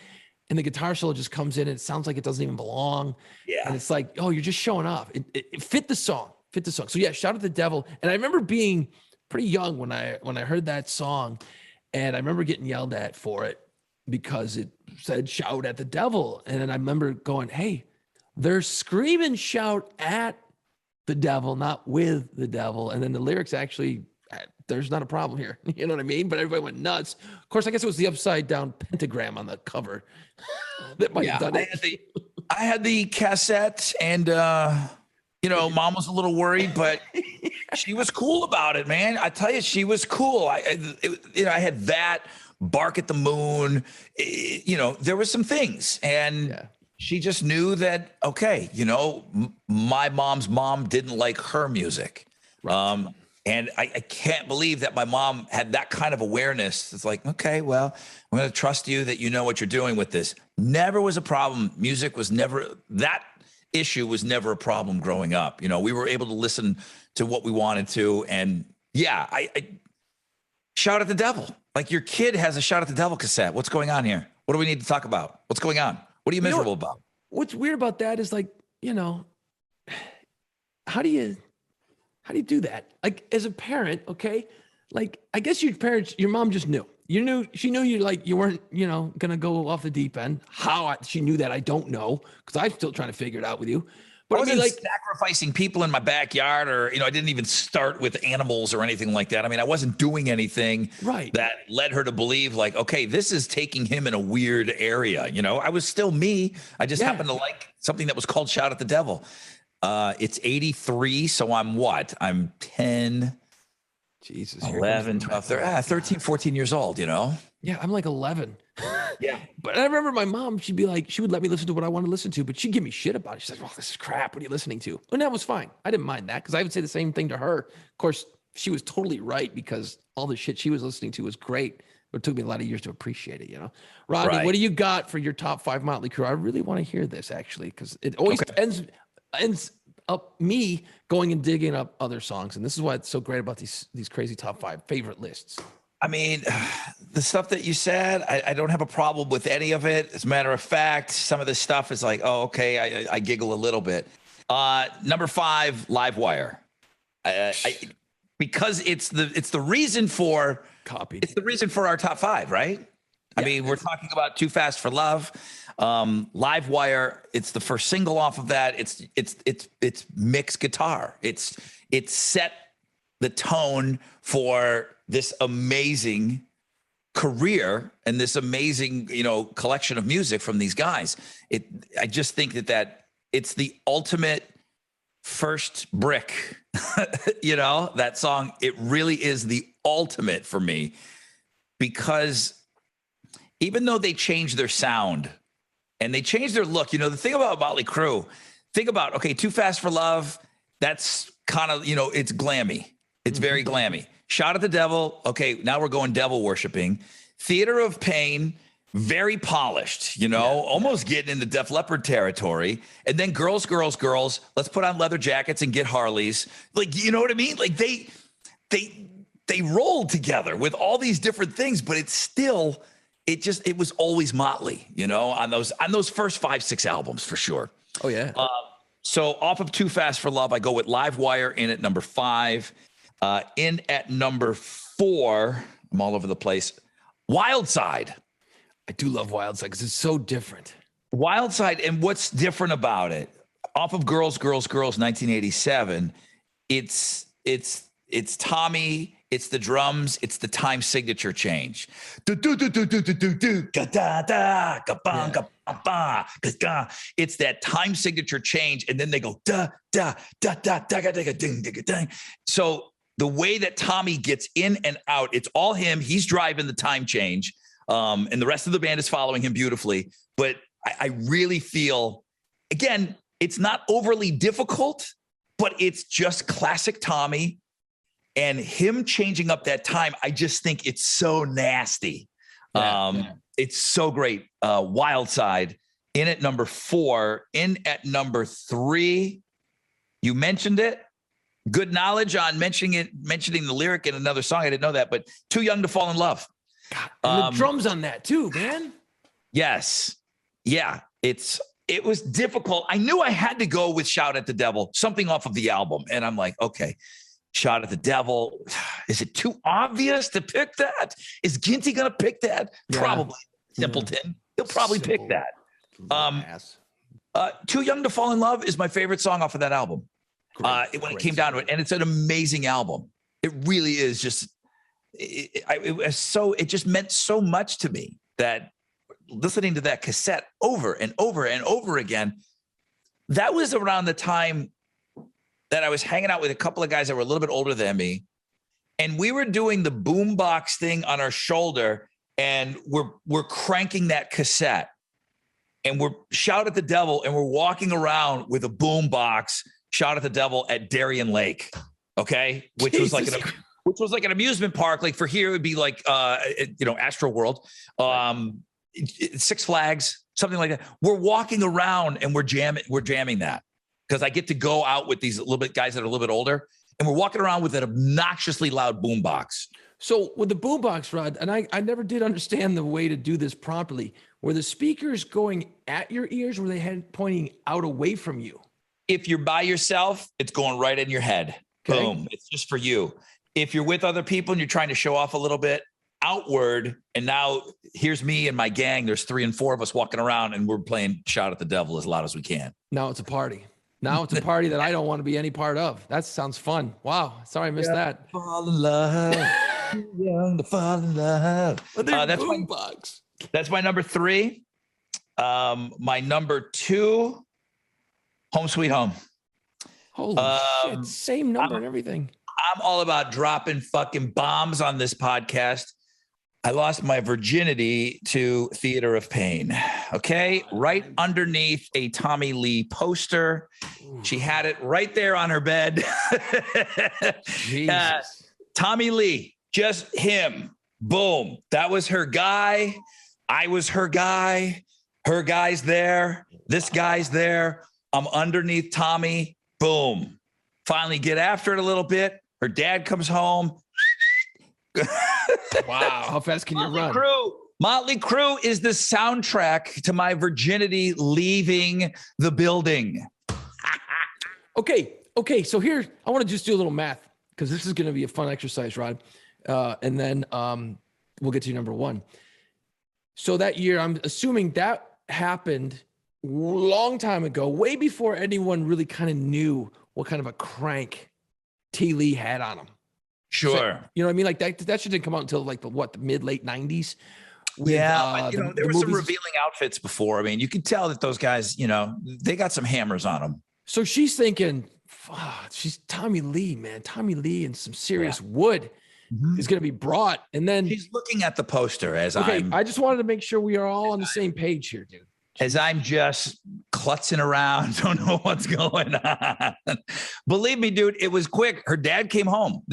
and the guitar solo just comes in and it sounds like it doesn't even belong. Yeah. And it's like, oh, you're just showing off. It fit the song. So yeah, Shout at the Devil. And I remember being pretty young when I heard that song, and I remember getting yelled at for it because it said Shout at the Devil. And then I remember going, hey, they're screaming shout at the devil, not with the devil. And then the lyrics actually, there's not a problem here. You know what I mean? But everybody went nuts. Of course, I guess it was the upside down pentagram on the cover that might have done it. I had the cassette, and Mom was a little worried, but she was cool about it, man. I tell you, she was cool. I had that, Bark at the Moon. There were some things, and she just knew that, okay, my mom's mom didn't like her music. Right. And I can't believe that my mom had that kind of awareness. It's like, okay, well, I'm going to trust you that you know what you're doing with this. Never was a problem. Music was never, that issue was never a problem growing up. We were able to listen to what we wanted to. And yeah, I Shout at the Devil. Like, your kid has a Shout at the Devil cassette. What's going on here? What do we need to talk about? What's going on? What are you miserable about? What's weird about that is, like, how do you do that? Like, as a parent, okay? Like, I guess your mom just knew. She knew you weren't, going to go off the deep end. How she knew that, I don't know, because I'm still trying to figure it out with you. But I I mean, wasn't like, sacrificing people in my backyard, or I didn't even start with animals or anything like that. I mean, I wasn't doing anything right. that led her to believe like, okay, this is taking him in a weird area. I was still me. I just happened to like something that was called Shout at the Devil. It's 83. So I'm what? I'm 10, Jesus, 11, 12, 13, 14 years old, Yeah, I'm like 11. Yeah. But I remember my mom, she would let me listen to what I want to listen to, but she'd give me shit about it. She said, "Oh, this is crap. What are you listening to?" And that was fine. I didn't mind that because I would say the same thing to her. Of course, she was totally right because all the shit she was listening to was great. But it took me a lot of years to appreciate it, Rodney, Right. what do you got for your top 5 Motley Crue? I really want to hear this actually because it always ends up me going and digging up other songs. And this is why it's so great about these crazy top 5 favorite lists. I mean, the stuff that you said, I don't have a problem with any of it. As a matter of fact, some of this stuff is like, oh, okay, I giggle a little bit. Number 5, Livewire. Because it's the reason for copied. It's the reason for our top 5, right? Yeah. I mean, we're talking about Too Fast for Love, Livewire. It's the first single off of that. It's mixed guitar. It's set the tone for this amazing career and this amazing, collection of music from these guys. I just think that it's the ultimate first brick, that song. It really is the ultimate for me because even though they changed their sound and they changed their look, the thing about Motley Crue, think about, okay, Too Fast for Love, that's kind of, it's glammy. It's very glammy. Shout at the Devil. Okay, now we're going devil worshiping. Theater of Pain, very polished, almost getting into Def Leppard territory. And then Girls, Girls, Girls, let's put on leather jackets and get Harleys. Like, you know what I mean? Like they rolled together with all these different things, but it's still, it was always Motley, on those first 5, 6 albums for sure. Oh yeah. So off of Too Fast for Love, I go with Livewire in at number 5. In at number 4, I'm all over the place. Wild Side. I do love Wild Side because it's so different. Wild Side, and what's different about it? Off of Girls, Girls, Girls, 1987. It's Tommy. It's the drums. It's the time signature change. It's that time signature change, and then they go da da da da da da da ding ding ding. So the way that Tommy gets in and out, it's all him. He's driving the time change, and the rest of the band is following him beautifully. But I really feel, again, it's not overly difficult, but it's just classic Tommy. And him changing up that time, I just think it's so nasty. It's so great. Wild Side in at number 4. In at number 3, you mentioned it. Good knowledge on mentioning the lyric in another song. I didn't know that, but Too Young to Fall in Love. God, and the drums on that too, man. Yes. Yeah. It was difficult. I knew I had to go with Shout at the Devil, something off of the album. And I'm like, okay, Shout at the Devil. Is it too obvious to pick that? Is Ginty going to pick that? Yeah. Probably. Simpleton. He'll probably pick that. Too Young to Fall in Love is my favorite song off of that album. When it came down to it. And it's an amazing album. It really is just, it just meant so much to me that listening to that cassette over and over and over again, that was around the time that I was hanging out with a couple of guys that were a little bit older than me. And we were doing the boombox thing on our shoulder, and we're cranking that cassette, and we're Shout at the Devil, and we're walking around with a boombox, Shout at the Devil at Darien Lake. Okay. Which was like an amusement park. Like for here, it would be like, Astro World, Six Flags, something like that. We're walking around and we're jamming that because I get to go out with these little bit guys that are a little bit older, and we're walking around with an obnoxiously loud boombox. So with the boombox, Rod, and I never did understand the way to do this properly. Were the speakers going at your ears, or were they pointing out away from you? If you're by yourself, it's going right in your head. Okay. Boom. It's just for you. If you're with other people and you're trying to show off a little bit, outward. And now here's me and my gang. There's 3 and 4 of us walking around, and we're playing Shout at the Devil as loud as we can. Now it's a party. Now it's a party that I don't want to be any part of. That sounds fun. Wow. Sorry I missed that. Fall in love. Too young to fall in love. That's my number 3. My number 2, Home Sweet Home. Holy shit. Same number and everything. I'm all about dropping fucking bombs on this podcast. I lost my virginity to Theater of Pain. Okay. Right underneath a Tommy Lee poster. She had it right there on her bed. Tommy Lee, just him. Boom. That was her guy. I was her guy. Her guy's there. This guy's there. I'm underneath Tommy. Boom. Finally get after it a little bit. Her dad comes home. Wow. How fast can you run? Motley Crue is the soundtrack to my virginity leaving the building. Okay. So here, I want to just do a little math because this is going to be a fun exercise, Rod. And then we'll get to your number 1. So that year, I'm assuming that happened a long time ago, way before anyone really kind of knew what kind of a crank T. Lee had on him. Sure. So, you know what I mean? Like that shit didn't come out until like the mid-late 90s. But, there were some revealing outfits before. I mean, you could tell that those guys, they got some hammers on them. So she's thinking, she's Tommy Lee, man. Tommy Lee and some serious wood is going to be brought. And then she's looking at the poster I just wanted to make sure we are all on the same page here, dude. As I'm just klutzing around, don't know what's going on. Believe me, dude, it was quick. Her dad came home.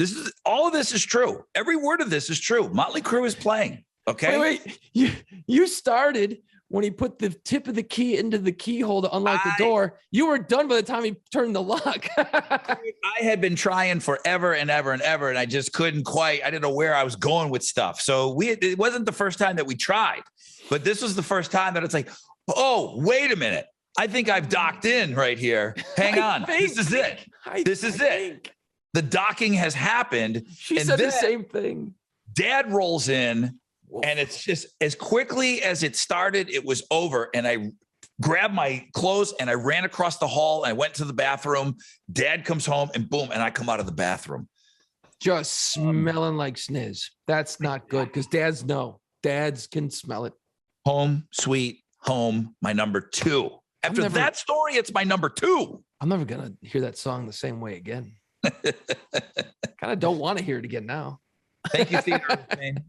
All of this is true. Every word of this is true. Motley Crue is playing. Okay. Wait. You started when he put the tip of the key into the keyhole to unlock the door. You were done by the time he turned the lock. I had been trying forever and ever and ever, and I just couldn't quite. I didn't know where I was going with stuff. So it wasn't the first time that we tried, but this was the first time that it's like, oh, wait a minute. I think I've docked in right here. Hang on. This is it. This is it. The docking has happened. She said the same thing. Dad rolls in, and it's just as quickly as it started, it was over. And I grabbed my clothes and I ran across the hall and I went to the bathroom. Dad comes home and boom, and I come out of the bathroom. Just smelling like sniz. That's not good because dads can smell it. Home, sweet home, my number 2. After that story, it's my number 2. I'm never going to hear that song the same way again. Kind of don't want to hear it again now. Thank you, Theater of Pain.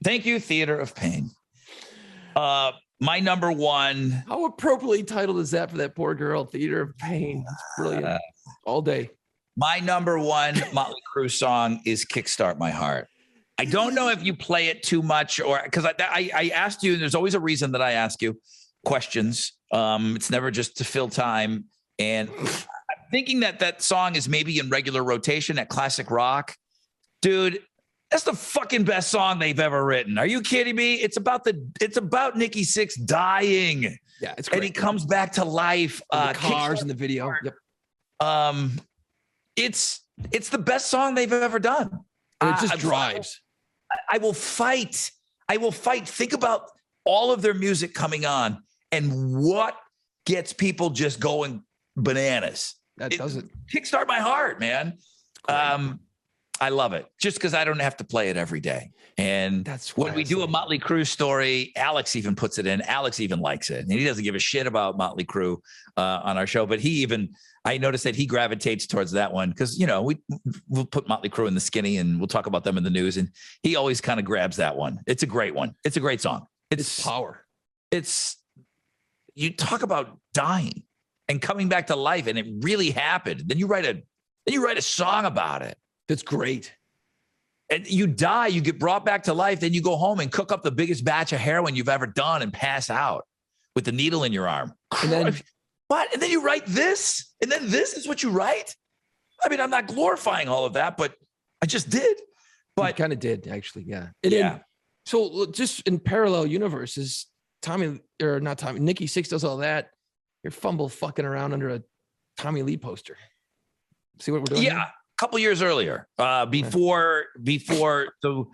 Thank you, Theater of Pain. My number 1. How appropriately titled is that for that poor girl? Theater of Pain. It's brilliant. All day. My number 1 Motley Crue song is Kickstart My Heart. I don't know if you play it too much or because I asked you, and there's always a reason that I ask you questions. It's never just to fill time. And I'm thinking that song is maybe in regular rotation at Classic Rock. Dude, that's the fucking best song they've ever written. Are you kidding me? It's about Nikki Sixx dying. Yeah, it's great. And he comes back to life. The cars in the video. Yep. It's the best song they've ever done. And it just drives. I will fight. Think about all of their music coming on and what gets people just going bananas. Does it. Kickstart My Heart, man. I love it just because I don't have to play it every day. And that's when we do a Motley Crue story, Alex even puts it in. Alex even likes it. And he doesn't give a shit about Motley Crue on our show. But I noticed that he gravitates towards that one because, we'll put Motley Crue in the skinny and we'll talk about them in the news. And he always kind of grabs that one. It's a great one. It's a great song. It's power. You talk about dying and coming back to life, and it really happened. Then you write a song about it. That's great. And you die, you get brought back to life. Then you go home and cook up the biggest batch of heroin you've ever done and pass out with the needle in your arm. And then what? And then you write this? And then this is what you write? I mean, I'm not glorifying all of that, but I just did. But you kind of did, actually. Yeah. So just in parallel universes, Nikki Sixx does all that. You're fumble fucking around under a Tommy Lee poster. See what we're doing? Yeah. Here? A couple years earlier, before. So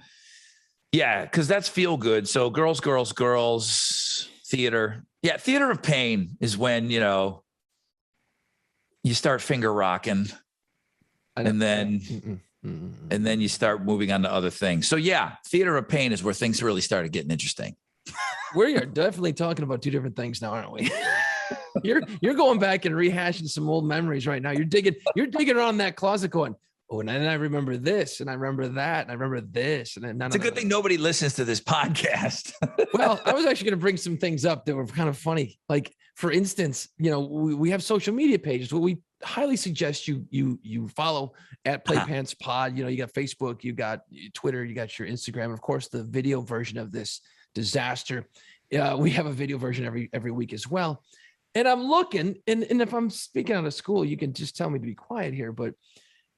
yeah, because that's Feel Good. So girls, theater. Yeah. Theater of Pain is when, you start finger rocking, and then you start moving on to other things. So yeah, Theater of Pain is where things really started getting interesting. We are definitely talking about two different things now, aren't we? You're going back and rehashing some old memories right now. You're digging around that closet going, oh, and then I remember this, and I remember that, and I remember this, and then it's a good thing nobody listens to this podcast. Well, I was actually going to bring some things up that were kind of funny. Like, for instance, we have social media pages. Well, we highly suggest you follow at Playpants Pod. You got Facebook, you got Twitter, you got your Instagram, and of course the video version of this disaster. We have a video version every week as well. And I'm looking, and if I'm speaking out of school, you can just tell me to be quiet here. But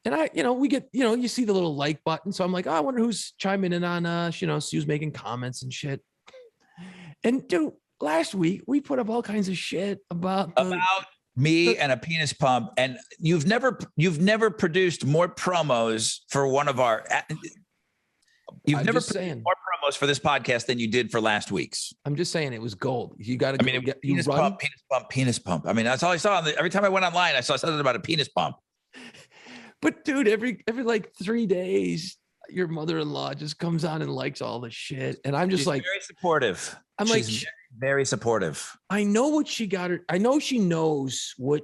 we get, you see the little like button. So I'm like, oh, I wonder who's chiming in on us. Sue's making comments and shit. And dude, last week we put up all kinds of shit about me and a penis pump, and you've never produced more promos for one of our. You've never produced more promos for this podcast than you did for last week's. I'm just saying it was gold. You got to. Penis pump. I mean, that's all I saw. Every time I went online, I saw something about a penis pump. But dude, every like 3 days, your mother-in-law just comes on and likes all the shit, and I'm just She's like very supportive. She's very supportive. I know what she got her. I know she knows what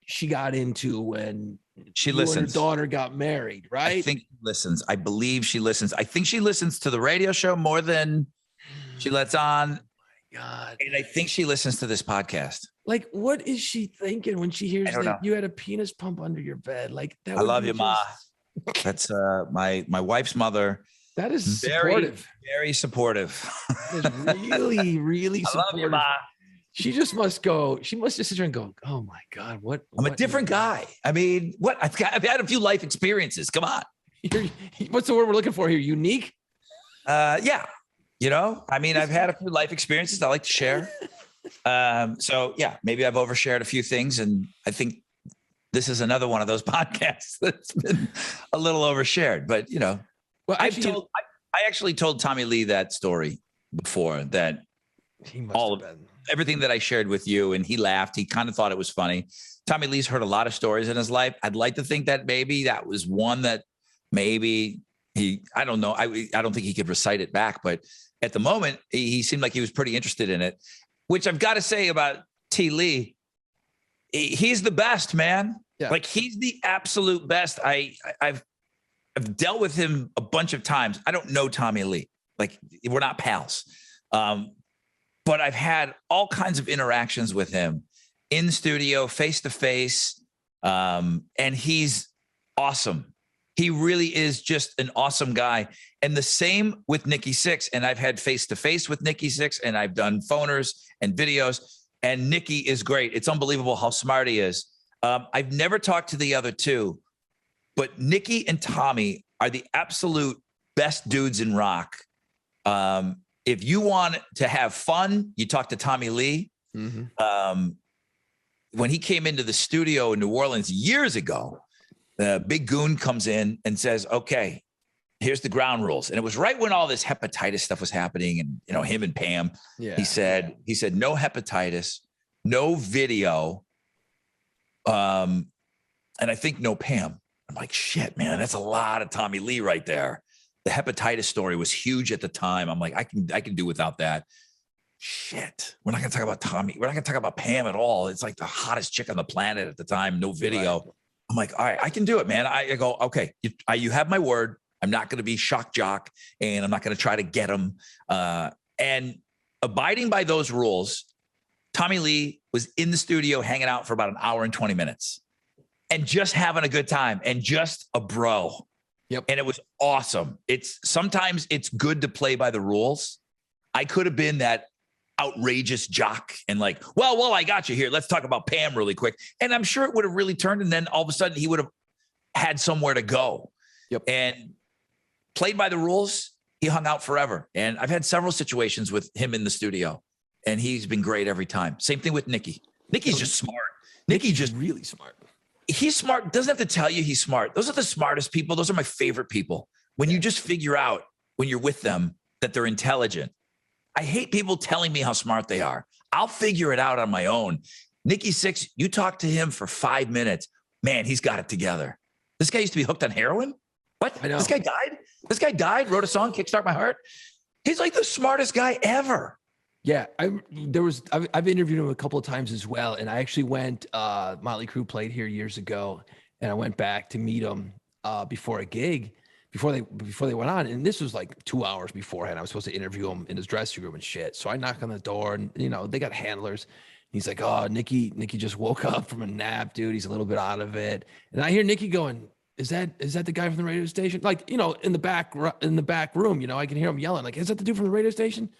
she got into when she listens. Her daughter got married, right? I think she listens. I believe she listens. I think she listens to the radio show more than she lets on. Oh my God. And I think she listens to this podcast. Like, what is she thinking when she hears that you had a penis pump under your bed? Like, that. I love you, Ma. That's my wife's mother. That is supportive. Very supportive. That is really, really supportive. I love you, Ma. She must just sit there and go, oh my God, what? I'm a different guy. I mean, I've had a few life experiences. Come on. What's the word we're looking for here? Unique? Yeah. I mean, I've had a few life experiences I like to share. So yeah, maybe I've overshared a few things, and I think this is another one of those podcasts that's been a little overshared, but well, I actually told Tommy Lee that story before, that everything that I shared with you, and he laughed. He kind of thought it was funny. Tommy Lee's heard a lot of stories in his life. I'd like to think that maybe that was one that maybe I don't know. I don't think he could recite it back, but at the moment he seemed like he was pretty interested in it, which I've got to say about T. Lee. He's the best, man. Yeah. Like, he's the absolute best. I've dealt with him a bunch of times. I don't know Tommy Lee. Like, we're not pals. But I've had all kinds of interactions with him in studio, face to face. And he's awesome. He really is just an awesome guy. And the same with Nikki Sixx. And I've had face to face with Nikki Sixx, and I've done phoners and videos. And Nikki is great. It's unbelievable how smart he is. I've never talked to the other two, but Nikki and Tommy are the absolute best dudes in rock. If you want to have fun, you talk to Tommy Lee. Mm-hmm. When he came into the studio in New Orleans years ago, Big Goon comes in and says, okay, here's the ground rules. And it was right when all this hepatitis stuff was happening, and him and Pam. Yeah. He said no hepatitis, no video, and I think no Pam. I'm like, shit, man, that's a lot of Tommy Lee right there. The hepatitis story was huge at the time. I'm like, I can do without that. Shit, we're not gonna talk about Tommy. We're not gonna talk about Pam at all. It's like the hottest chick on the planet at the time. No video. Right. I'm like, all right, I can do it, man. I go, okay, you have my word. I'm not going to be shock jock, and I'm not going to try to get him. And abiding by those rules, Tommy Lee was in the studio hanging out for about an hour and 20 minutes and just having a good time and just a bro. Yep. And it was awesome. Sometimes it's good to play by the rules. I could have been that outrageous jock and like, well, I got you here. Let's talk about Pam really quick. And I'm sure it would have really turned. And then all of a sudden he would have had somewhere to go. Yep. And played by the rules. He hung out forever. And I've had several situations with him in the studio, and he's been great every time. Same thing with Nikki. Nikki's just smart. Nikki's just really smart. He's smart. Doesn't have to tell you he's smart. Those are the smartest people. Those are my favorite people. When you just figure out when you're with them that they're intelligent. I hate people telling me how smart they are. I'll figure it out on my own. Nikki Sixx, you talk to him for 5 minutes. Man, he's got it together. This guy used to be hooked on heroin. What? I know. This guy died? This guy died, wrote a song, Kickstart My Heart. He's like the smartest guy ever. Yeah, I've interviewed him a couple of times as well, and I actually went. Motley Crue played here years ago, and I went back to meet him before a gig, before they went on, and this was like 2 hours beforehand. I was supposed to interview him in his dressing room and shit. So I knock on the door, and they got handlers. He's like, "Oh, Nikki just woke up from a nap, dude. He's a little bit out of it." And I hear Nikki going, Is that the guy from the radio station? Like, in the back room, I can hear him yelling, like, "Is that the dude from the radio station?"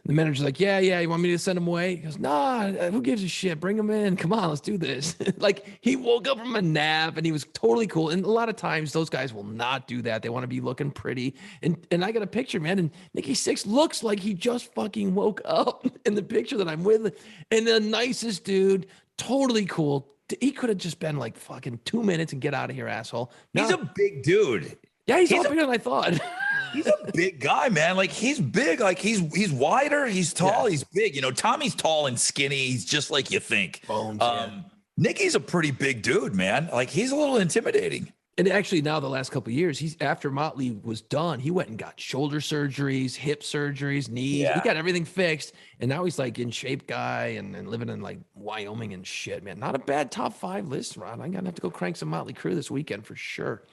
The manager's like, yeah, you want me to send him away? He goes, nah, who gives a shit? Bring him in. Come on, let's do this. Like, he woke up from a nap and he was totally cool. And a lot of times those guys will not do that. They want to be looking pretty. And I got a picture, man, and Nikki Sixx looks like he just fucking woke up in the picture that I'm with. And the nicest dude, totally cool. He could have just been like fucking 2 minutes and get out of here, asshole. No. He's a big dude. Yeah, he's a lot bigger than I thought. He's a big guy, man. Like, he's big. Like, he's wider. He's tall. Yeah. He's big. Tommy's tall and skinny. He's just like you think. Bones, yeah. Nikki's a pretty big dude, man. Like, he's a little intimidating. And actually, now the last couple of years, after Motley was done, he went and got shoulder surgeries, hip surgeries, knees. Yeah. He got everything fixed, and now he's like in shape guy and living in like Wyoming and shit, man. Not a bad top 5 list, Ron. I'm gonna have to go crank some Motley Crue this weekend for sure.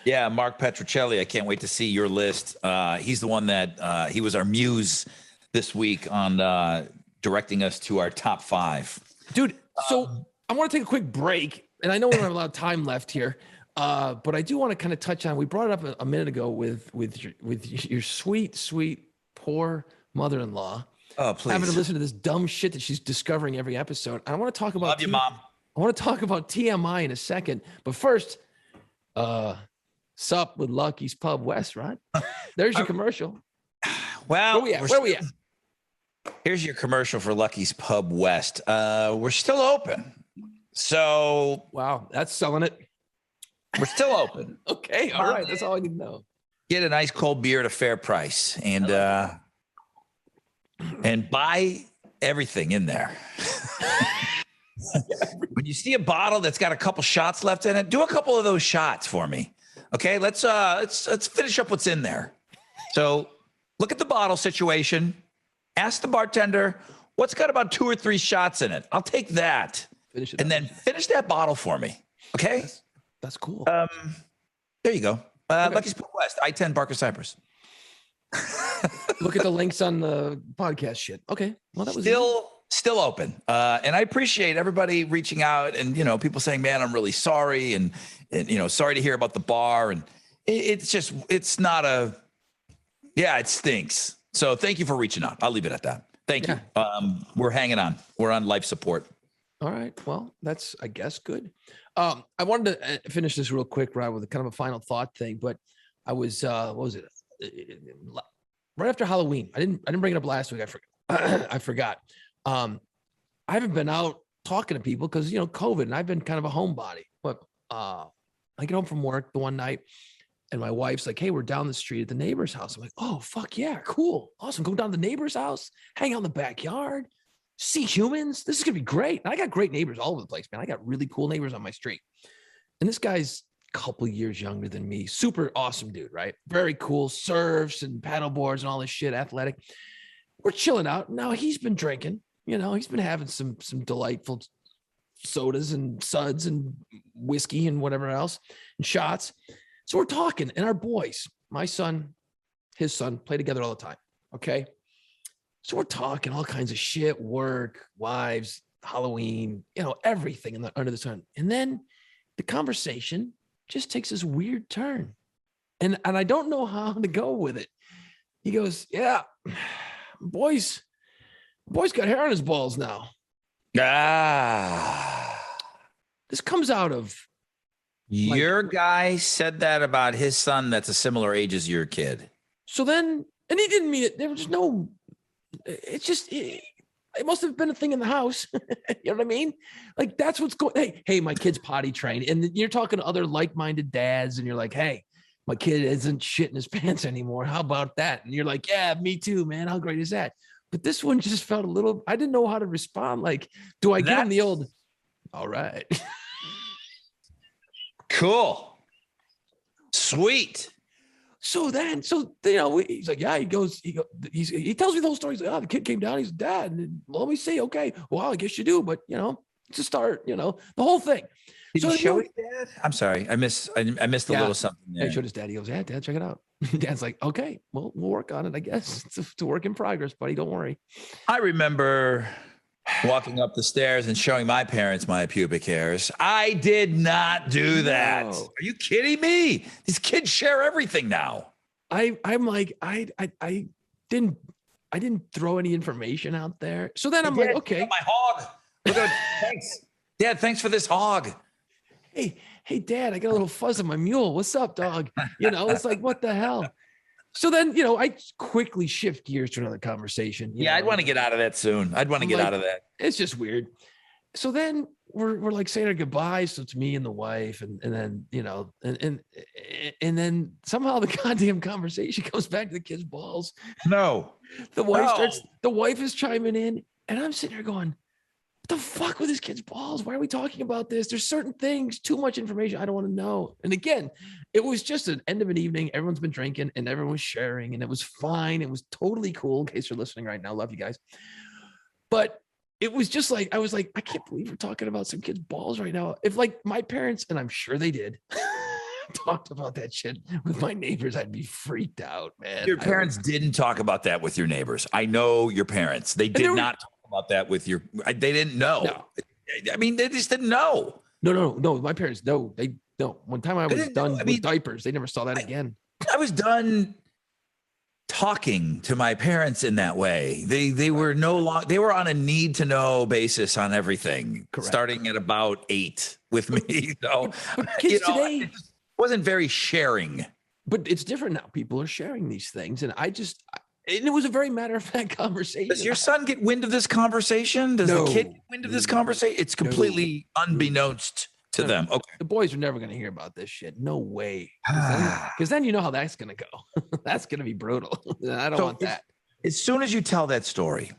Yeah, Mark Petrocelli. I can't wait to see your list. He's the one that he was our muse this week on directing us to our top 5. Dude, so I want to take a quick break, and I know we don't have a lot of time left here, but I do want to kind of touch on. We brought it up a minute ago with your sweet, poor mother-in-law. Oh, please. Having to listen to this dumb shit that she's discovering every episode. I want to talk about. Love you, Mom. I want to talk about TMI in a second, but first, sup with Lucky's Pub West, right? There's your commercial. Well, where we at? Here's your commercial for Lucky's Pub West. We're still open. So wow, that's selling it. We're still open. Okay, all right. That's all I need to know. Get a nice cold beer at a fair price, and buy everything in there. When you see a bottle that's got a couple shots left in it, do a couple of those shots for me. Okay, let's finish up what's in there. So look at the bottle situation. Ask the bartender, what's got about 2 or 3 shots in it? I'll take that. Finish it and then finish that bottle for me. Okay? That's cool. There you go. Okay. Lucky's Pub West, I-10 Barker Cypress. Look at the links on the podcast shit. Okay. Well, that was still open. And I appreciate everybody reaching out and, people saying, man, I'm really sorry. And sorry to hear about the bar. And it stinks. So thank you for reaching out. I'll leave it at that. Thank you. We're hanging on. We're on life support. All right. Well, that's, I guess, good. I wanted to finish this real quick, right, with kind of a final thought thing, but I was, what was it? Right after Halloween. I didn't bring it up last week. I forgot. I haven't been out talking to people because, COVID, and I've been kind of a homebody. But I get home from work the one night and my wife's like, hey, we're down the street at the neighbor's house. I'm like, oh, fuck yeah, cool. Awesome. Go down to the neighbor's house, hang out in the backyard, see humans. This is going to be great. And I got great neighbors all over the place, man. I got really cool neighbors on my street. And this guy's a couple years younger than me. Super awesome dude, right? Very cool. Surfs and paddle boards and all this shit, athletic. We're chilling out. Now he's been drinking. He's been having some delightful sodas and suds and whiskey and whatever else and shots. So we're talking, and our boys, my son, his son, play together all the time. Okay. So we're talking all kinds of shit, work, wives, Halloween, everything under the sun. And then the conversation just takes this weird turn. And I don't know how to go with it. He goes, yeah, boys got hair on his balls now. This comes out of your guy said that about his son that's a similar age as your kid. So then, and he didn't mean it. There was no, it must have been a thing in the house. You know what I mean? Like, that's what's going. Hey, my kid's potty trained. And you're talking to other like-minded dads and you're like, hey, my kid isn't shitting his pants anymore. How about that? And you're like, yeah, me too, man. How great is that? But this one just felt a little, I didn't know how to respond. Like, do I give him the old, all right. Cool. Sweet. So you know, he's like, yeah, he tells me the whole story. He's like, oh, the kid came down. He's dad. And let me see. Okay. Well, I guess you do, but you know, it's a start, you know, the whole thing. Did he show his dad? I'm sorry. I missed a little something there. I showed his dad. He goes, yeah, dad, check it out. Dad's like, okay, well, we'll work on it. I guess it's a work in progress, buddy. Don't worry. I remember walking up the stairs and showing my parents my pubic hairs. I did not do that. No. Are you kidding me? These kids share everything now. I'm like, I didn't throw any information out there. So then I'm like, okay. My hog. Thanks. Dad, thanks for this hog. Hey, Dad, I got a little fuzz on my mule. What's up, dog? You know, it's like, what the hell? So then, you know, I quickly shift gears to another conversation. Yeah, I'd want to get out of that soon. I'd want to get out of that. It's just weird. So then we're like saying our goodbyes. So it's me and the wife, and then, you know, and then somehow the goddamn conversation comes back to the kid's balls. No. The wife is chiming in, and I'm sitting there going, the fuck with this kid's balls? Why are we talking about this? There's certain things, too much information I don't want to know. And again, it was just an end of an evening. Everyone's been drinking and everyone was sharing, and it was fine. It was totally cool. In case you're listening right now, love you guys. But it was just like, I was like, I can't believe we're talking about some kid's balls right now. If like my parents, and I'm sure they did, talked about that shit with my neighbors, I'd be freaked out, man. Your parents didn't talk about that with your neighbors. I know your parents. They did not talk about that with your, they didn't know. No. I mean, they just didn't know. No. My parents, no, they don't. One time I was done with diapers. They never saw that again. I was done talking to my parents in that way. They were no longer, they were on a need to know basis on everything. Correct. Starting at about 8 with me. So but kids today, it wasn't very sharing. But it's different now. People are sharing these things. And and it was a very matter-of-fact conversation. Does your son get wind of this conversation? Does the kid get wind of this conversation? It's completely unbeknownst to them. Okay. The boys are never going to hear about this shit. No way. Because then you know how that's going to go. That's going to be brutal. I don't want that. As soon as you tell that story.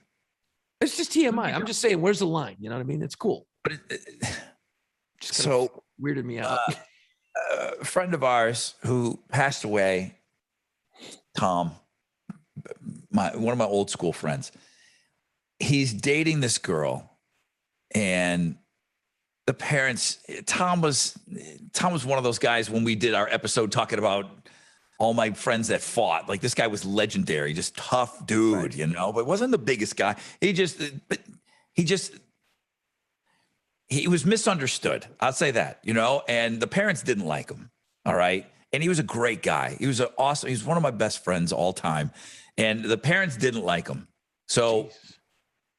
It's just TMI. I'm just saying, where's the line? You know what I mean? It's cool. But just weirded me out. A friend of ours who passed away, Tom, one of my old school friends, he's dating this girl, and the parents, Tom was one of those guys when we did our episode talking about all my friends that fought. Like, this guy was legendary, just tough dude, right. You know, but wasn't the biggest guy. He was misunderstood. I'll say that, you know, and the parents didn't like him. All right. And he was a great guy. He was one of my best friends all time. And the parents didn't like him. So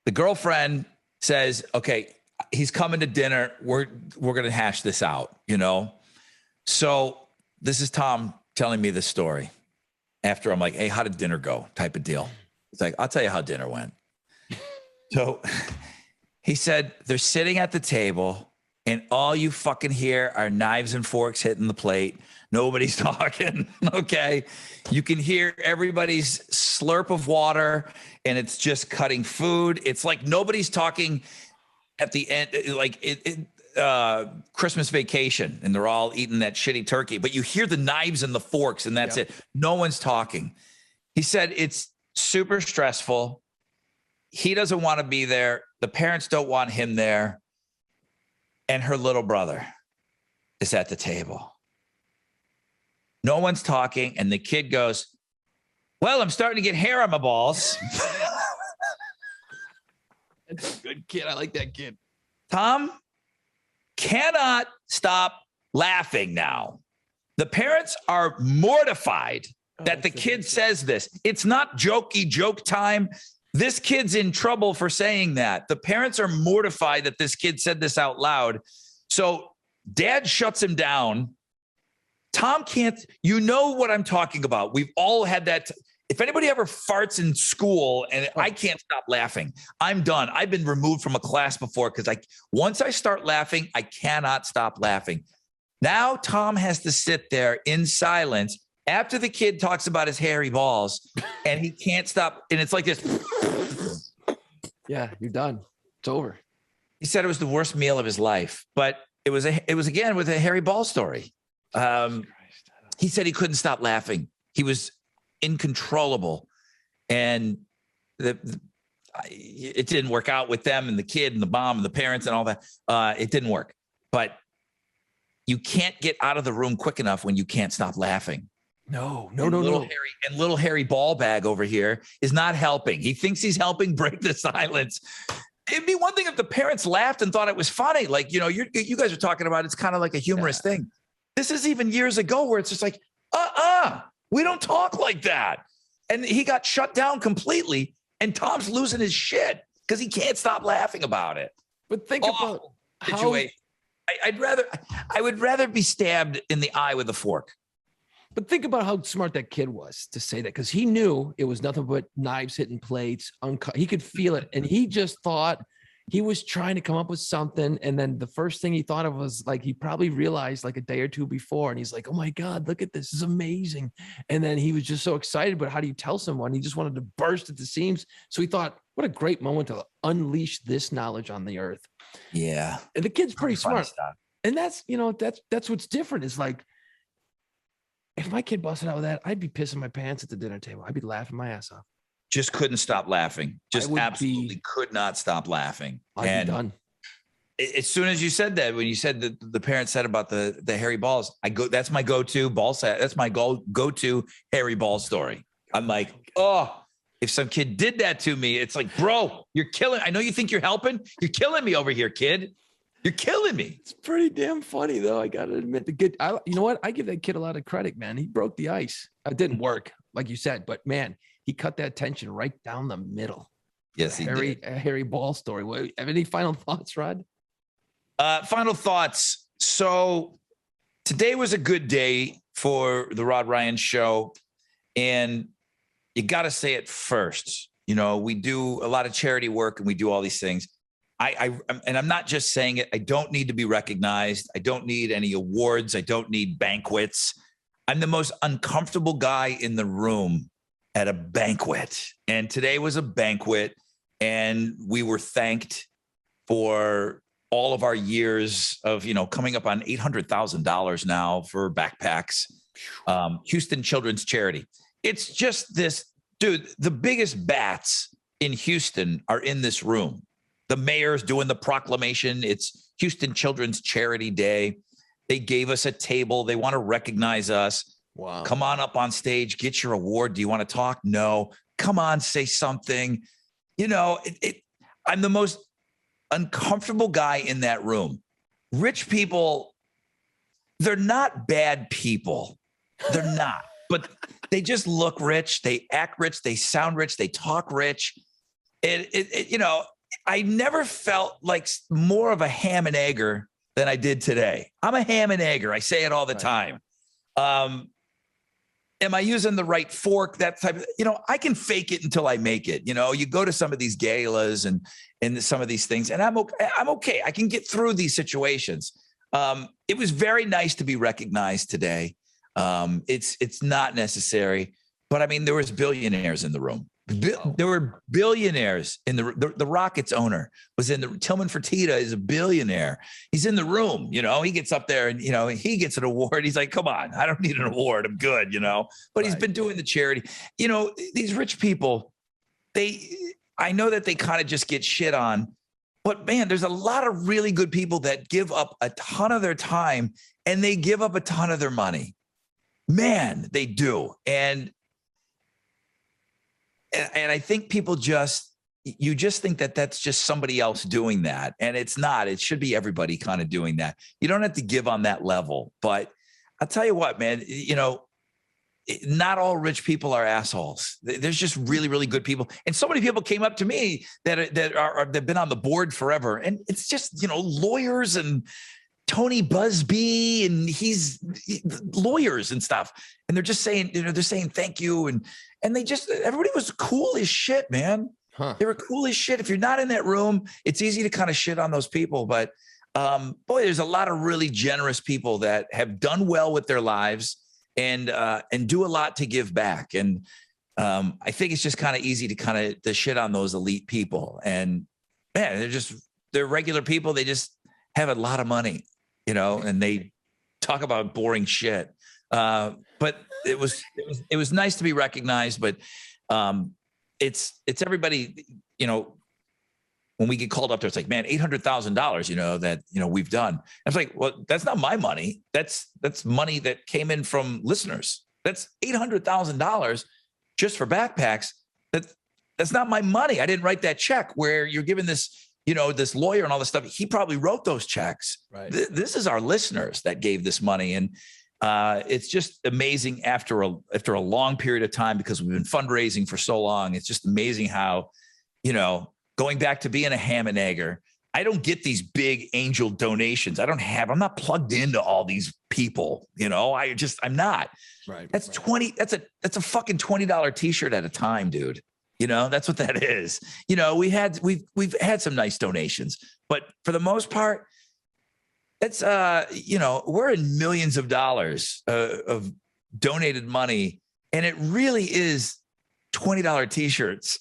the girlfriend says, okay, he's coming to dinner. We're going to hash this out, you know? So this is Tom telling me this story after I'm like, hey, how did dinner go? Type of deal. It's like, I'll tell you how dinner went. So he said, they're sitting at the table and all you fucking hear are knives and forks hitting the plate. Nobody's talking. Okay. You can hear everybody's slurp of water and it's just cutting food. It's like nobody's talking at the end, like Christmas Vacation, and they're all eating that shitty turkey, but you hear the knives and the forks and that's it. No one's talking. He said it's super stressful. He doesn't want to be there. The parents don't want him there. And her little brother is at the table. No one's talking. And the kid goes, well, I'm starting to get hair on my balls. That's a good kid. I like that kid. Tom cannot stop laughing now. The parents are mortified that the kid says this. It's not jokey joke time. This kid's in trouble for saying that. The parents are mortified that this kid said this out loud. So dad shuts him down. Tom can't, you know what I'm talking about. We've all had that. If anybody ever farts in school and I can't stop laughing, I'm done. I've been removed from a class before because once I start laughing, I cannot stop laughing. Now Tom has to sit there in silence After the kid talks about his hairy balls and he can't stop, and it's like this. Yeah, you're done. It's over. He said it was the worst meal of his life, but it was again with a hairy ball story. He said he couldn't stop laughing. He was incontrollable, and it didn't work out with them and the kid and the mom and the parents and all that. It didn't work, but you can't get out of the room quick enough when you can't stop laughing. No. Little Harry ball bag over here is not helping. He thinks he's helping break the silence. It'd be one thing if the parents laughed and thought it was funny. Like, you guys are talking about, it's kind of like a humorous thing. This is even years ago where it's just like, we don't talk like that. And he got shut down completely. And Tom's losing his shit because he can't stop laughing about it. But think about how I would rather be stabbed in the eye with a fork. But think about how smart that kid was to say that, because he knew it was nothing but knives hitting plates. He could feel it. And he just thought he was trying to come up with something. And then the first thing he thought of was like, he probably realized like a day or two before. And he's like, oh my God, look at this. This is amazing. And then he was just so excited. But how do you tell someone? He just wanted to burst at the seams. So he thought, what a great moment to unleash this knowledge on the earth. Yeah. And the kid's pretty smart. And that's what's different. Is like, if my kid busted out with that, I'd be pissing my pants at the dinner table. I'd be laughing my ass off. Just couldn't stop laughing. Just absolutely could not stop laughing. I'd be done. As soon as you said that, when you said that the parents said about the hairy balls, that's my go-to ball set. That's my go-to hairy ball story. I'm like, if some kid did that to me, it's like, bro, you're killing. I know you think you're helping. You're killing me over here, kid. You're killing me. It's pretty damn funny, though. I got to admit, you know what? I give that kid a lot of credit, man. He broke the ice. It didn't work, like you said, but man, he cut that tension right down the middle. Yes, he did. A hairy ball story. Have any final thoughts, Rod? Final thoughts. So today was a good day for the Rod Ryan Show. And you got to say it first. We do a lot of charity work and we do all these things. And I'm not just saying it. I don't need to be recognized. I don't need any awards. I don't need banquets. I'm the most uncomfortable guy in the room at a banquet. And today was a banquet, and we were thanked for all of our years of, coming up on $800,000 now for backpacks. Houston Children's Charity. It's just this, dude, the biggest bats in Houston are in this room. The mayor's doing the proclamation. It's Houston Children's Charity Day. They gave us a table. They want to recognize us. Wow. Come on up on stage. Get your award. Do you want to talk? No. Come on, say something. I'm the most uncomfortable guy in that room. Rich people, they're not bad people. They're not. But they just look rich. They act rich. They sound rich. They talk rich. I never felt like more of a ham and egger than I did today. I'm a ham and egger. I say it all the time. Am I using the right fork? That type of, I can fake it until I make it. You go to some of these galas and some of these things, and I'm okay. I can get through these situations. It was very nice to be recognized today. It's not necessary, but I mean, there was billionaires in the room. There were billionaires in the Rockets owner was in the Tillman Fertitta is a billionaire. He's in the room, he gets up there and, he gets an award. He's like, come on, I don't need an award. I'm good, but he's been doing the charity, these rich people, I know that they kind of just get shit on, but man, there's a lot of really good people that give up a ton of their time and they give up a ton of their money. Man, they do. And I think people you just think that that's just somebody else doing that. And it's not. It should be everybody kind of doing that. You don't have to give on that level. But I'll tell you what, man, not all rich people are assholes. There's just really, really good people. And so many people came up to me that have been on the board forever. And it's just, lawyers and Tony Busby and he's lawyers and stuff. And they're just saying, they're saying thank you. And everybody was cool as shit, man. Huh. They were cool as shit. If you're not in that room, it's easy to kind of shit on those people. But boy, there's a lot of really generous people that have done well with their lives and do a lot to give back. And I think it's just kind of easy to shit on those elite people. And man, they're regular people. They just have a lot of money, and they talk about boring shit. But it was nice to be recognized. But it's everybody, when we get called up there, it's like, man, $800,000, that, we've done. I was like, well, that's not my money. That's money that came in from listeners. That's $800,000 just for backpacks. That's not my money. I didn't write that check where you're giving this, this lawyer and all this stuff. He probably wrote those checks. Right. This is our listeners that gave this money. And it's just amazing after a long period of time, because we've been fundraising for so long. It's just amazing how, going back to being a ham and egger, I don't get these big angel donations. I'm not plugged into all these people, I'm not. Right. That's right. That's a fucking $20 t-shirt at a time, dude. That's what that is. We've had some nice donations, but for the most part, it's we're in millions of dollars of donated money, and it really is $20 t-shirts.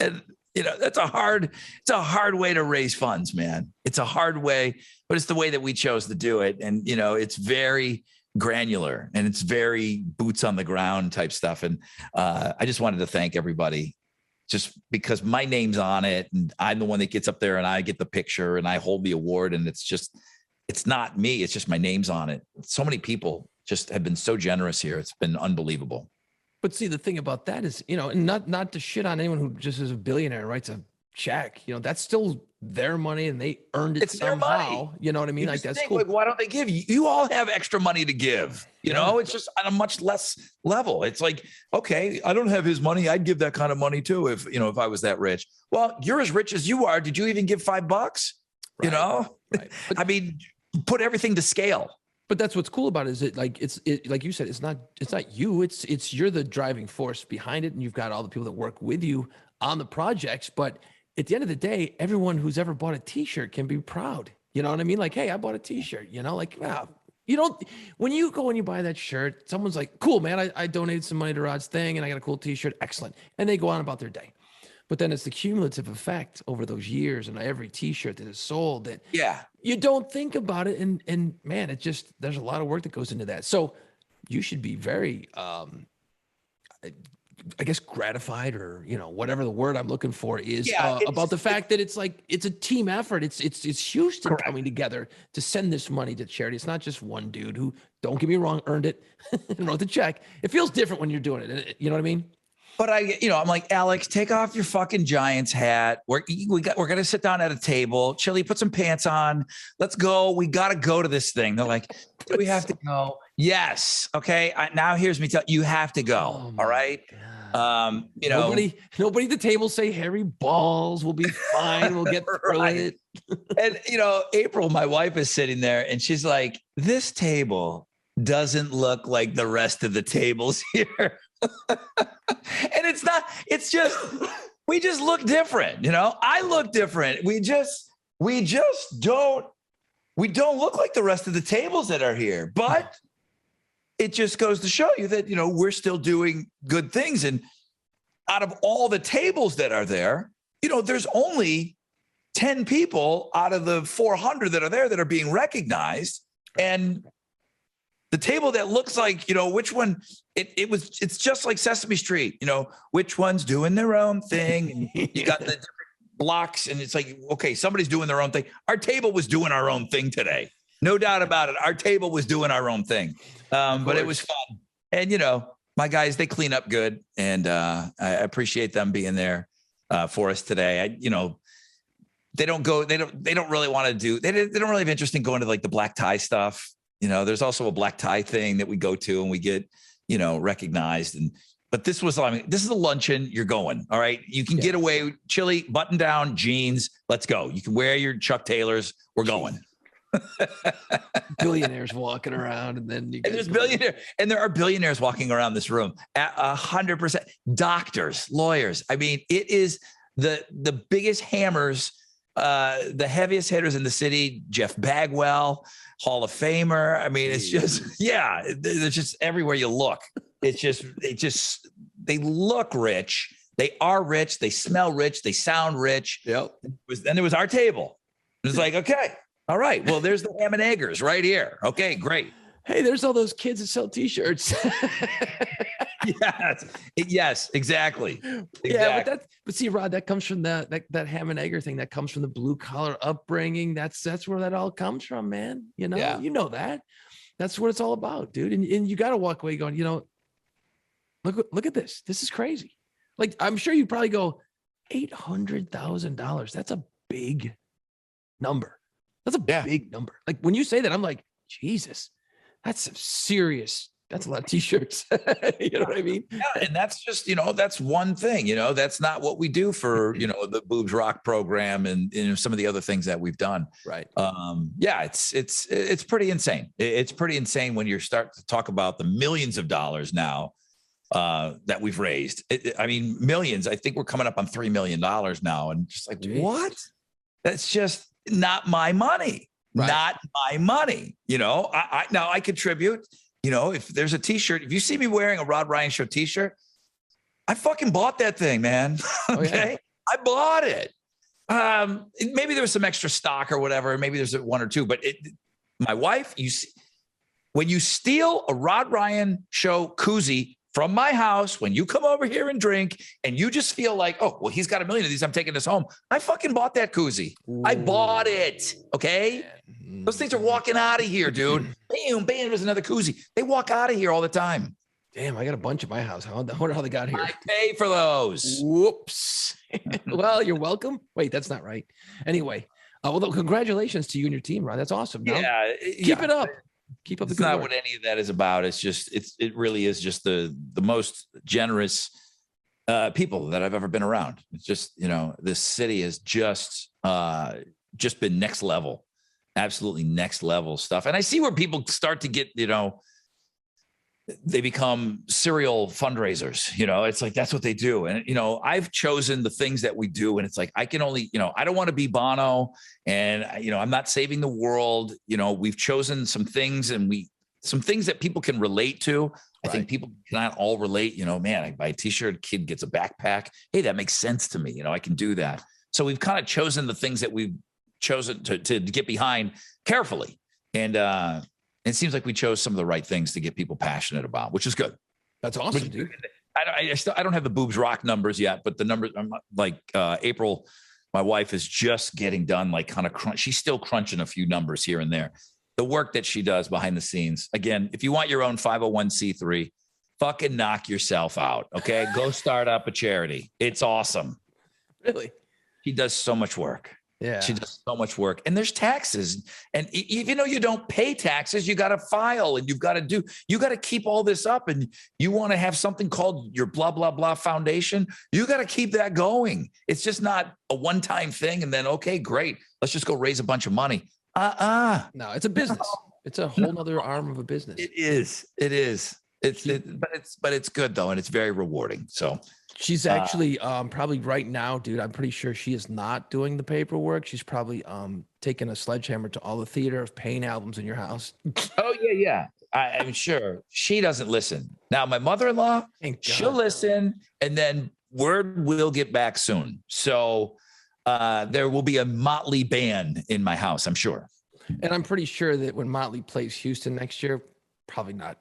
And it's a hard way to raise funds, man. It's a hard way, but it's the way that we chose to do it. And, it's very granular and it's very boots on the ground type stuff. And I just wanted to thank everybody, just because my name's on it and I'm the one that gets up there and I get the picture and I hold the award. And it's not me. It's just my name's on it. So many people just have been so generous here. It's been unbelievable. But see, the thing about that is, and not to shit on anyone who just is a billionaire and writes a check, that's still their money and they earned it somehow. You know what I mean? Like, that's cool. Like, why don't they give you? You all have extra money to give. It's just on a much less level. It's like, okay, I don't have his money. I'd give that kind of money too if I was that rich. Well, you're as rich as you are. Did you even give $5? Right. Right. But, I mean, put everything to scale. But that's what's cool about it, is it like like you said, it's not you, it's you're the driving force behind it, and you've got all the people that work with you on the projects. But at the end of the day, everyone who's ever bought a t-shirt can be proud. You know what I mean? Like, hey, I bought a t-shirt, like, wow. You don't, when you go and you buy that shirt, someone's like, cool, man, I donated some money to Rod's thing and I got a cool t-shirt. Excellent. And they go on about their day. But then it's the cumulative effect over those years and every t-shirt that is sold that you don't think about it. And man, there's a lot of work that goes into that. So you should be very, I guess, gratified, or, whatever the word I'm looking for is, about the fact that it's like, it's a team effort. It's Houston coming together to send this money to charity. It's not just one dude who, don't get me wrong, earned it and wrote the check. It feels different when you're doing it. You know what I mean? But I'm like, Alex, take off your fucking Giants hat. We're going to sit down at a table. Chili, put some pants on. Let's go. We got to go to this thing. They're like, do we have to go? Yes. Okay. Now here's me tell you have to go. Oh, all right. God. Nobody at the table say hairy balls. We'll be fine. We'll get through it. And, April, my wife, is sitting there and she's like, this table doesn't look like the rest of the tables here. And it's just, we just look different. I look different. We don't look like the rest of the tables that are here, but it just goes to show you that, we're still doing good things. And out of all the tables that are there, there's only 10 people out of the 400 that are there that are being recognized. And the table that looks like, which one, it's just like Sesame Street, which one's doing their own thing. And you got the different blocks and it's like, okay, somebody's doing their own thing. Our table was doing our own thing today. No doubt about it. Our table was doing our own thing. But it was fun. And, my guys, they clean up good. And I appreciate them being there for us today. They don't really want to do, they don't really have interest in going to like the black tie stuff. There's also a black tie thing that we go to and we get, recognized. But this is a luncheon. You're going. All right. You can get away, Chili, button down, jeans. Let's go. You can wear your Chuck Taylors. We're going. Billionaires walking around, and then there are billionaires walking around this room. 100%. Doctors, lawyers. I mean, it is the biggest hammers the heaviest hitters in the city, Jeff Bagwell, Hall of Famer. I mean, it's just, yeah, it's just everywhere you look. It's just, they look rich. They are rich. They smell rich. They sound rich. Yep. Then there was our table. It was like, okay, all right. Well, there's the ham and eggers right here. Okay, great. Hey, there's all those kids that sell T-shirts. Yes, exactly. Yeah, but see, Rod, that comes from that ham and egger thing. That comes from the blue collar upbringing. That's where that all comes from, man. You know, you know that. That's what it's all about, dude. And you got to walk away going, you know, look at this. This is crazy. Like, I'm sure you probably go, $800,000. That's a big number. That's a big number. Like, when you say that, I'm like, Jesus, that's some serious. That's a lot of T-shirts. You know what I mean? Yeah, and that's just, you know, that's one thing. You know, that's not what we do for, you know, the Boobs Rock program and, you know, some of the other things that we've done. Right. Yeah, it's pretty insane. It's pretty insane when you start to talk about the millions of dollars now that we've raised. I mean, millions. I think we're coming up on $3 million now, and just like, what? That's just not my money. Right. Not my money. You know, now I contribute. You know, if there's a T-shirt, if you see me wearing a Rod Ryan Show T-shirt, I fucking bought that thing, man. Okay, I bought it. Maybe there was some extra stock or whatever. Maybe there's one or two, but my wife, when you steal a Rod Ryan Show koozie from my house, when you come over here and drink and you just feel like, oh, well, he's got a million of these, I'm taking this home. I fucking bought that koozie. Ooh. I bought it. Okay. Those things are walking out of here, dude. Bam, bam, there's another koozie. They walk out of here all the time. Damn, I got a bunch at my house. I wonder how they got here. I pay for those. Whoops. Well, you're welcome. Wait, that's not right. Anyway, well, congratulations to you and your team, Ron. That's awesome. No? Yeah. Keep it up. Keep up the good work. It's not what any of that is about. It's just, it really is just the most generous people that I've ever been around. It's just, you know, this city has just been next level. Absolutely next level stuff. And I see where people start to get, you know, they become serial fundraisers, you know, it's like, that's what they do. And, you know, I've chosen the things that we do. And it's like, I can only, you know, I don't want to be Bono and, you know, I'm not saving the world. You know, we've chosen some things and some things that people can relate to. Right. I think people cannot all relate, you know, man, I buy a T-shirt, kid gets a backpack. Hey, that makes sense to me. You know, I can do that. So we've kind of chosen the things that we've chosen to get behind carefully. And it seems like we chose some of the right things to get people passionate about, which is good. That's awesome, dude. I don't have the Boobs Rock numbers yet, but the numbers, I'm like April, my wife is just getting done, like kind of she's still crunching a few numbers here and there. The work that she does behind the scenes. Again, if you want your own 501c3, fucking knock yourself out. Okay. Go start up a charity. It's awesome. Really? She does so much work. Yeah. She does so much work, and there's taxes. And even though you don't pay taxes, you got to file and you got to keep all this up. And you want to have something called your blah, blah, blah foundation. You got to keep that going. It's just not a one-time thing. And then, okay, great. Let's just go raise a bunch of money. No, it's a business. It's a whole nother arm of a business. It is. But it's good though. And it's very rewarding. So she's actually probably right now, dude, I'm pretty sure she is not doing the paperwork. She's probably taking a sledgehammer to all the Theater of Pain albums in your house. Oh, yeah. I'm sure she doesn't listen. Now, my mother-in-law, she'll listen, and then word will get back soon. So there will be a Motley band in my house, I'm sure. And I'm pretty sure that when Motley plays Houston next year, probably not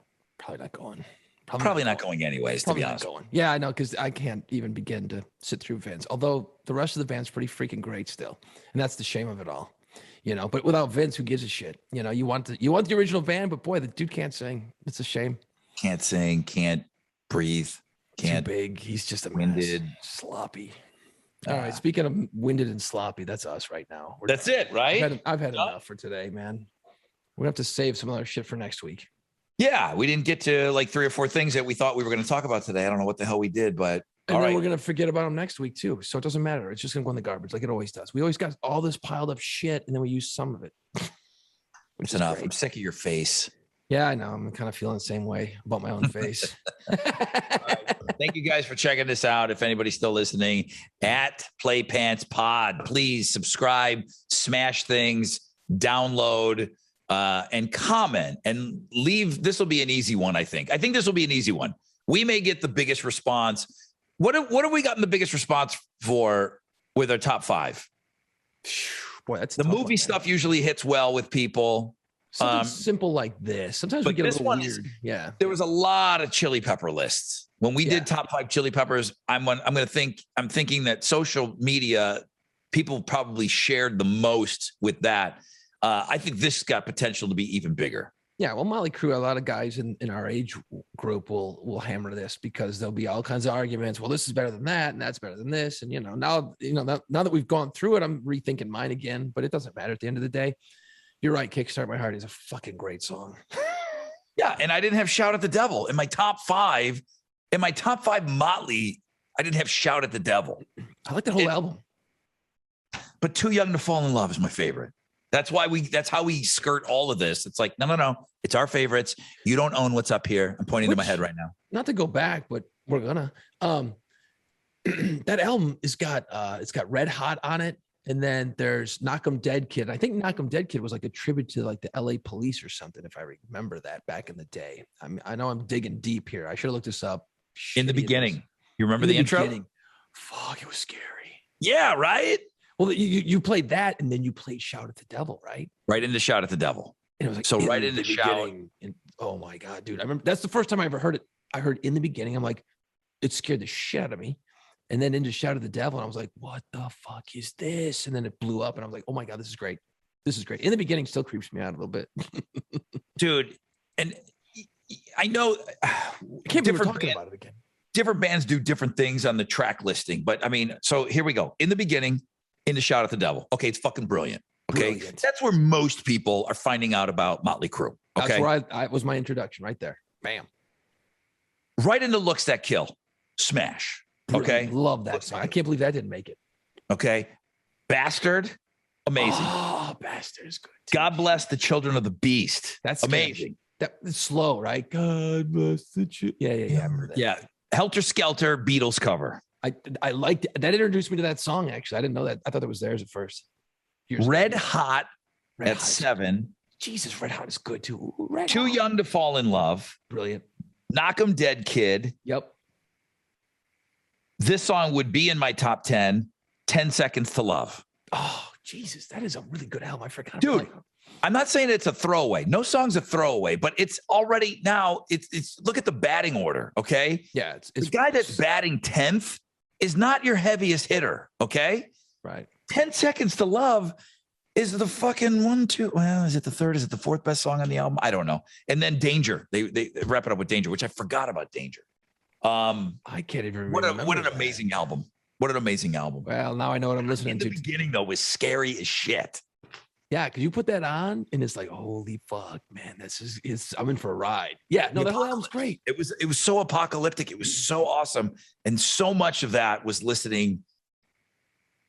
going. Probably not going anyways, to be honest. Yeah, I know, because I can't even begin to sit through Vince. Although the rest of the band's pretty freaking great still, and that's the shame of it all, you know. But without Vince, who gives a shit? You know, you want the original band, but boy, the dude can't sing. It's a shame. Can't sing, can't breathe, can't. Too big. He's just a winded, sloppy. All right. Speaking of winded and sloppy, that's us right now. That's it, right? I've had enough for today, man. We're gonna have to save some other shit for next week. Yeah, we didn't get to like 3 or 4 things that we thought we were going to talk about today. I don't know what the hell we did, but and then we're going to forget about them next week too. So it doesn't matter. It's just going to go in the garbage like it always does. We always got all this piled up shit, and then we use some of it. It's enough. Great. I'm sick of your face. Yeah, I know. I'm kind of feeling the same way about my own face. Thank you guys for checking this out. If anybody's still listening, at Play Pants Pod, please subscribe, smash things, download, and comment and leave. This will be an easy one, I think. I think this will be an easy one. We may get the biggest response. What have we gotten the biggest response for with our top 5? Boy, that's the movie stuff usually hits well with people. Something simple like this. Sometimes we get a little weird. Yeah. There was a lot of Chili Pepper lists. When we did top 5 Chili Peppers, I'm thinking that social media, people probably shared the most with that. I think this got potential to be even bigger. Yeah, well, Motley Crue, a lot of guys in our age group will hammer this because there'll be all kinds of arguments. Well, this is better than that, and that's better than this. And now that we've gone through it, I'm rethinking mine again. But it doesn't matter at the end of the day. You're right. Kickstart My Heart is a fucking great song. Yeah, and I didn't have Shout at the Devil in my top 5. In my top 5 Motley, I didn't have Shout at the Devil. I like that whole album. But Too Young to Fall in Love is my favorite. That's how we skirt all of this. It's like, no. It's our favorites. You don't own what's up here. I'm pointing to my head right now. Not to go back, but we're gonna. That album it's got Red Hot on it. And then there's Knock 'Em Dead Kid. I think Knock 'Em Dead Kid was like a tribute to like the LA Police or something, if I remember that back in the day. I know I'm digging deep here. I should have looked this up. In the beginning. You remember the intro? Beginning. Fuck, it was scary. Yeah, right? Well, you played that and then you played Shout at the Devil, right? Right into Shout at the Devil. And it was like so right into Shout. And, oh my God, dude. I remember that's the first time I ever heard it. I heard In the Beginning. I'm like, it scared the shit out of me. And then into Shout at the Devil. And I was like, what the fuck is this? And then it blew up and I was like, oh my God, this is great. This is great. In the Beginning still creeps me out a little bit. Dude. And I know I can't believe we're talking about it again. Different bands do different things on the track listing. But I mean, so here we go. In the Beginning, into Shout at the Devil. Okay, it's fucking brilliant. Okay. Brilliant. That's where most people are finding out about Motley Crue. Okay. That's where I was my introduction right there. Bam. Right into Looks That Kill. Smash. Okay. Love that song. I can't believe that didn't make it. Okay. Bastard. Amazing. Oh, Bastard is good. Too. God Bless the Children of the Beast. That's amazing. That's slow, right? God bless the children. Yeah. I remember that. Yeah. Helter Skelter Beatles cover. I liked it. That introduced me to that song, actually. I didn't know that. I thought it was theirs at first. Red Hot at 7. Jesus, Red Hot is good too. Too Young to Fall in Love. Brilliant. Knock 'Em Dead Kid. Yep. This song would be in my top 10. 10 Seconds to Love. Oh, Jesus. That is a really good album. I forgot. Dude, I'm not saying it's a throwaway. No song's a throwaway, but it's already now. It's look at the batting order. Okay. Yeah. It's the guy that's batting 10th is not your heaviest hitter. Okay. Right. 10 Seconds to Love is the fucking 1, 2. Well, is it the third? Is it the fourth best song on the album? I don't know. And then Danger. They wrap it up with Danger, which I forgot about Danger. I can't even remember. What an amazing album. What an amazing album. Well, now I know what I'm listening to. In the beginning, though, was scary as shit. Yeah, because you put that on and it's like, holy fuck, man, I'm in for a ride. Yeah, no, that whole album's great. It was so apocalyptic. It was so awesome. And so much of that was listening.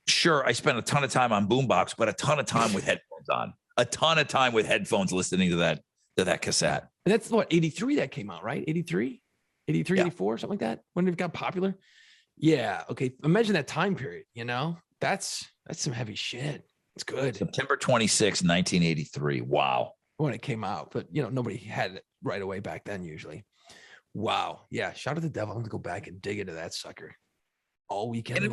Sure, I spent a ton of time on Boombox, but a ton of time with headphones on. A ton of time with headphones listening to that cassette. And that's what, 83 that came out, right? 83, 84, something like that, when it got popular. Yeah, okay. Imagine that time period, That's some heavy shit. It's good. September 26, 1983. Wow. When it came out, but nobody had it right away back then usually. Wow. Yeah. Shout at the Devil. I'm going to go back and dig into that sucker all weekend.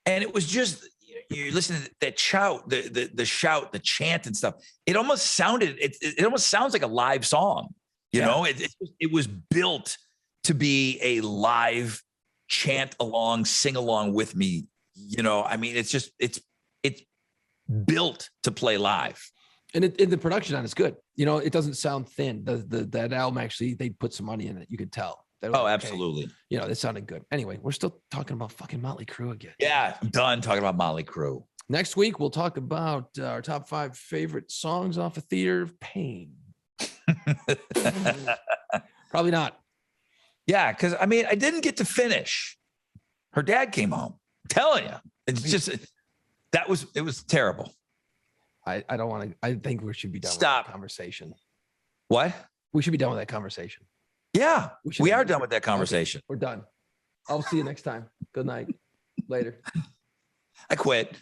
And it was just, you listen to that shout, the shout, the chant and stuff. It almost sounded, it almost sounds like a live song. It was built to be a live chant along, sing along with me. I mean, it's built to play live. And the production on it's good. It doesn't sound thin. That album actually, they put some money in it. You could tell. Absolutely. It sounded good. Anyway, we're still talking about fucking Motley Crue again. Yeah, I'm done talking about Motley Crue. Next week, we'll talk about our top 5 favorite songs off of Theater of Pain. Probably not. Yeah, because I mean, I didn't get to finish. Her dad came home. I'm telling you, it's just it was terrible. I don't want to. I think we should be done with the conversation. What? We should be done with that conversation. Yeah, should we end are it. done with that conversation. Okay, we're done. I'll see you next time. Good night. Later. I quit.